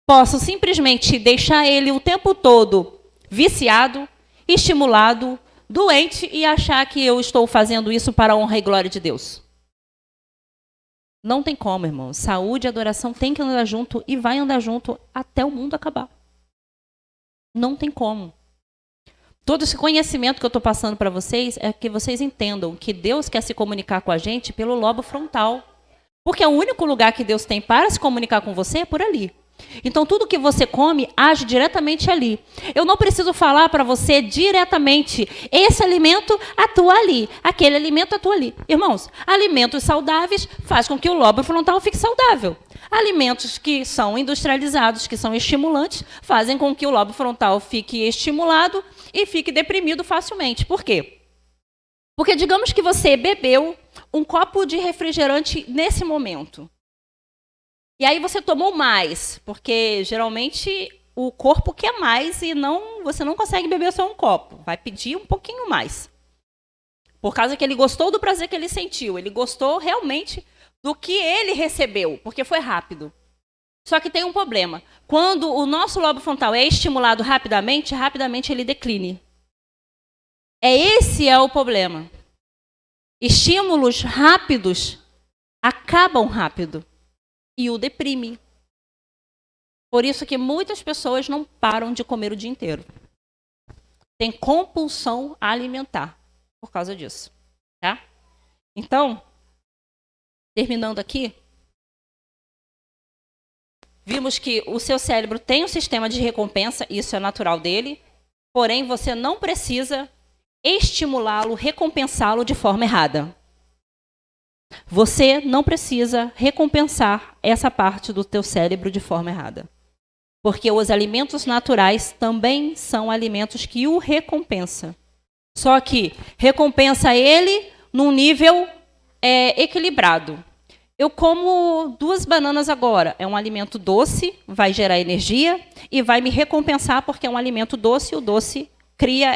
posso simplesmente deixar ele o tempo todo viciado, estimulado, doente e achar que eu estou fazendo isso para a honra e glória de Deus? Não tem como, irmão. Saúde e adoração tem que andar junto e vai andar junto até o mundo acabar. Não tem como. Todo esse conhecimento que eu estou passando para vocês é que vocês entendam que Deus quer se comunicar com a gente pelo lobo frontal. Porque é o único lugar que Deus tem para se comunicar com você é por ali. Então, tudo que você come age diretamente ali. Eu não preciso falar para você diretamente, esse alimento atua ali, aquele alimento atua ali. Irmãos, alimentos saudáveis fazem com que o lobo frontal fique saudável. Alimentos que são industrializados, que são estimulantes, fazem com que o lobo frontal fique estimulado e fique deprimido facilmente. Por quê? Porque digamos que você bebeu um copo de refrigerante nesse momento. E aí você tomou mais, porque geralmente o corpo quer mais e você não consegue beber só um copo. Vai pedir um pouquinho mais. Por causa que ele gostou do prazer que ele sentiu. Ele gostou realmente do que ele recebeu, porque foi rápido. Só que tem um problema. Quando o nosso lobo frontal é estimulado rapidamente ele decline. Esse é o problema. Estímulos rápidos acabam rápido. E o deprime. Por isso que muitas pessoas não param de comer o dia inteiro. Tem compulsão alimentar por causa disso. Tá? Então, terminando aqui, vimos que o seu cérebro tem um sistema de recompensa, isso é natural dele, porém você não precisa estimulá-lo, recompensá-lo de forma errada. Você não precisa recompensar essa parte do teu cérebro de forma errada. Porque os alimentos naturais também são alimentos que o recompensam. Só que recompensa ele num nível equilibrado. Eu como 2 bananas agora. É um alimento doce, vai gerar energia e vai me recompensar porque é um alimento doce. E o doce cria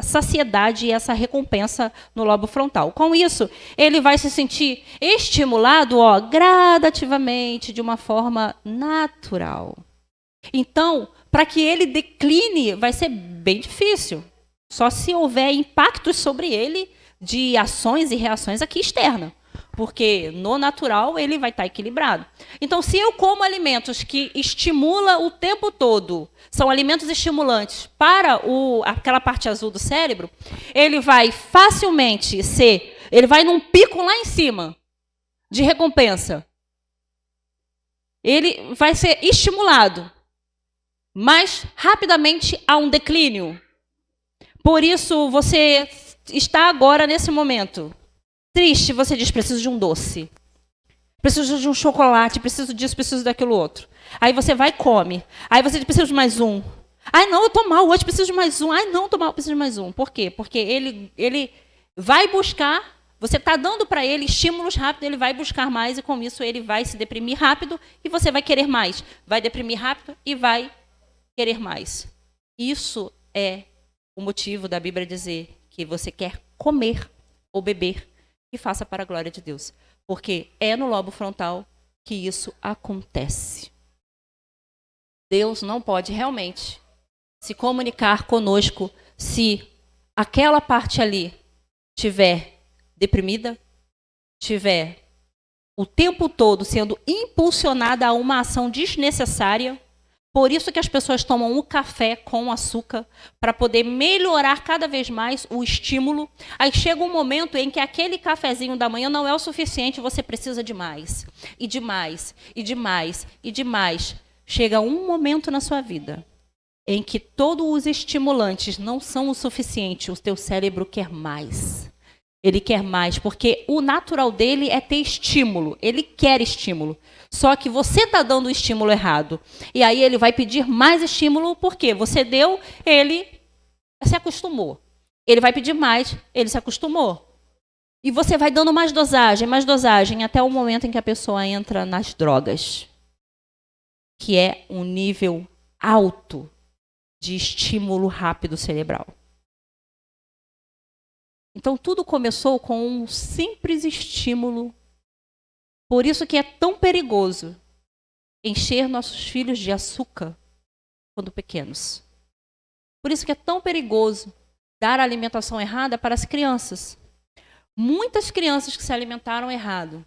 saciedade e essa recompensa no lobo frontal. Com isso, ele vai se sentir estimulado, gradativamente, de uma forma natural. Então, para que ele decline, vai ser bem difícil. Só se houver impactos sobre ele de ações e reações aqui externas. Porque no natural ele vai estar equilibrado. Então, se eu como alimentos que estimulam o tempo todo, são alimentos estimulantes para aquela parte azul do cérebro, ele vai facilmente ele vai num pico lá em cima de recompensa. Ele vai ser estimulado, mas rapidamente há um declínio. Por isso, você está agora nesse momento triste, você diz, preciso de um doce. Preciso de um chocolate, preciso disso, preciso daquilo outro. Aí você vai e come. Aí você diz, preciso de mais um. Ai, não, eu estou mal hoje, preciso de mais um. Ai, não, estou mal, preciso de mais um. Por quê? Porque ele vai buscar, você está dando para ele estímulos rápidos, ele vai buscar mais e com isso ele vai se deprimir rápido e você vai querer mais. Vai deprimir rápido e vai querer mais. Isso é o motivo da Bíblia dizer que você quer comer ou beber e faça para a glória de Deus. Porque é no lobo frontal que isso acontece. Deus não pode realmente se comunicar conosco se aquela parte ali estiver deprimida, estiver o tempo todo sendo impulsionada a uma ação desnecessária. Por isso que as pessoas tomam o café com açúcar, para poder melhorar cada vez mais o estímulo. Aí chega um momento em que aquele cafezinho da manhã não é o suficiente, você precisa de mais, e de mais, e de mais, e de mais. Chega um momento na sua vida em que todos os estimulantes não são o suficiente, o teu cérebro quer mais. Ele quer mais, porque o natural dele é ter estímulo, ele quer estímulo. Só que você está dando o estímulo errado. E aí ele vai pedir mais estímulo, porque você deu, ele se acostumou. Ele vai pedir mais, ele se acostumou. E você vai dando mais dosagem, até o momento em que a pessoa entra nas drogas. Que é um nível alto de estímulo rápido cerebral. Então, tudo começou com um simples estímulo. Por isso que é tão perigoso encher nossos filhos de açúcar quando pequenos. Por isso que é tão perigoso dar a alimentação errada para as crianças. Muitas crianças que se alimentaram errado,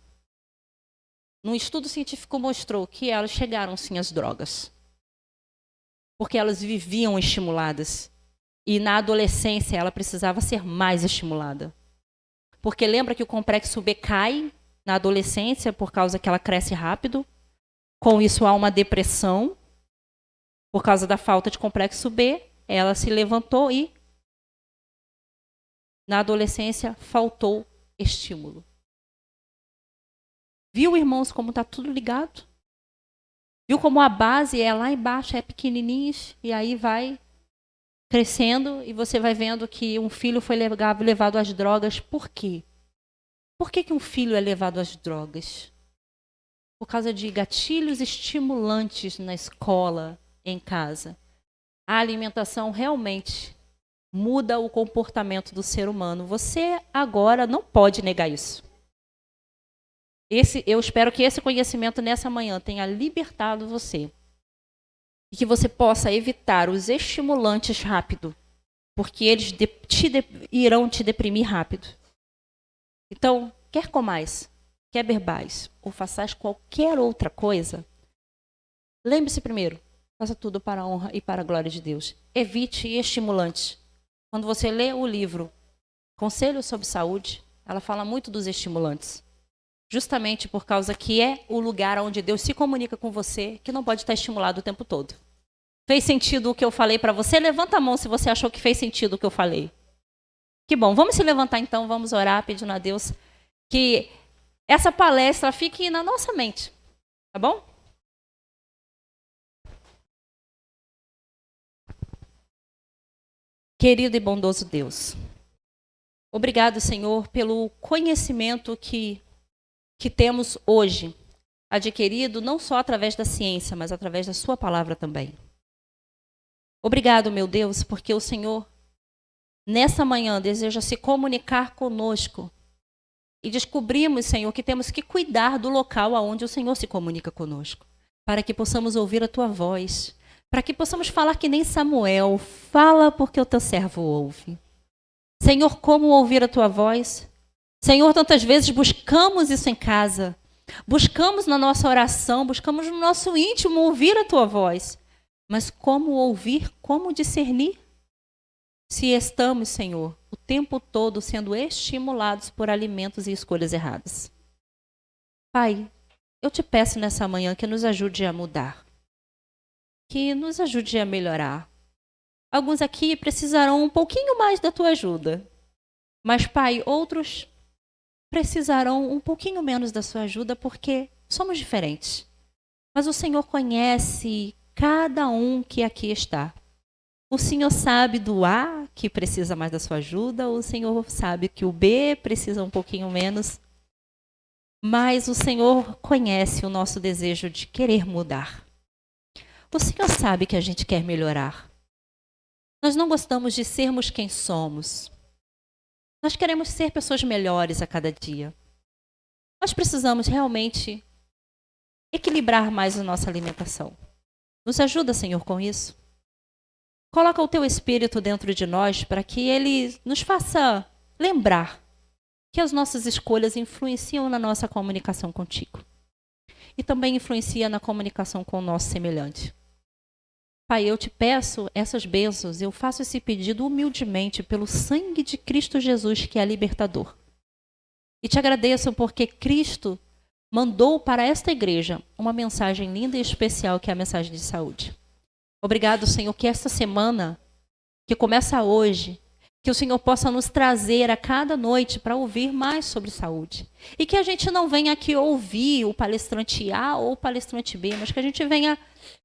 num estudo científico mostrou que elas chegaram sim às drogas. Porque elas viviam estimuladas. E na adolescência ela precisava ser mais estimulada. Porque lembra que o complexo B cai na adolescência por causa que ela cresce rápido. Com isso há uma depressão. Por causa da falta de complexo B, ela se levantou e na adolescência faltou estímulo. Viu, irmãos, como está tudo ligado? Viu como a base é lá embaixo, é pequenininha e aí vai crescendo e você vai vendo que um filho foi levado às drogas. Por quê? Por que um filho é levado às drogas? Por causa de gatilhos estimulantes na escola, em casa. A alimentação realmente muda o comportamento do ser humano. Você agora não pode negar isso. Eu espero que esse conhecimento nessa manhã tenha libertado você. E que você possa evitar os estimulantes rápido, porque eles irão te deprimir rápido. Então, quer comais, quer bebais, ou façais qualquer outra coisa, lembre-se primeiro, faça tudo para a honra e para a glória de Deus. Evite estimulantes. Quando você lê o livro Conselhos sobre Saúde, ela fala muito dos estimulantes. Justamente por causa que é o lugar onde Deus se comunica com você, que não pode estar estimulado o tempo todo. Fez sentido o que eu falei para você? Levanta a mão se você achou que fez sentido o que eu falei. Que bom, vamos se levantar então, vamos orar pedindo a Deus que essa palestra fique na nossa mente, tá bom? Querido e bondoso Deus, obrigado, Senhor, pelo conhecimento que temos hoje, adquirido não só através da ciência, mas através da sua palavra também. Obrigado, meu Deus, porque o Senhor nessa manhã deseja se comunicar conosco. E descobrimos, Senhor, que temos que cuidar do local aonde o Senhor se comunica conosco, para que possamos ouvir a tua voz, para que possamos falar que nem Samuel, fala porque o teu servo ouve. Senhor, como ouvir a tua voz? Senhor, tantas vezes buscamos isso em casa, buscamos na nossa oração, buscamos no nosso íntimo ouvir a tua voz. Mas como ouvir, como discernir? Se estamos, Senhor, o tempo todo sendo estimulados por alimentos e escolhas erradas. Pai, eu te peço nessa manhã que nos ajude a mudar, que nos ajude a melhorar. Alguns aqui precisarão um pouquinho mais da tua ajuda, mas, Pai, outros precisarão um pouquinho menos da sua ajuda porque somos diferentes. Mas o Senhor conhece cada um que aqui está. O Senhor sabe do A que precisa mais da sua ajuda, o Senhor sabe que o B precisa um pouquinho menos. Mas o Senhor conhece o nosso desejo de querer mudar. O Senhor sabe que a gente quer melhorar. Nós não gostamos de sermos quem somos. Nós queremos ser pessoas melhores a cada dia. Nós precisamos realmente equilibrar mais a nossa alimentação. Nos ajuda, Senhor, com isso. Coloca o teu Espírito dentro de nós para que ele nos faça lembrar que as nossas escolhas influenciam na nossa comunicação contigo. E também influencia na comunicação com o nosso semelhante. Pai, eu te peço essas bênçãos, eu faço esse pedido humildemente pelo sangue de Cristo Jesus, que é libertador. E te agradeço porque Cristo mandou para esta igreja uma mensagem linda e especial, que é a mensagem de saúde. Obrigado, Senhor, que esta semana, que começa hoje, que o Senhor possa nos trazer a cada noite para ouvir mais sobre saúde. E que a gente não venha aqui ouvir o palestrante A ou o palestrante B, mas que a gente venha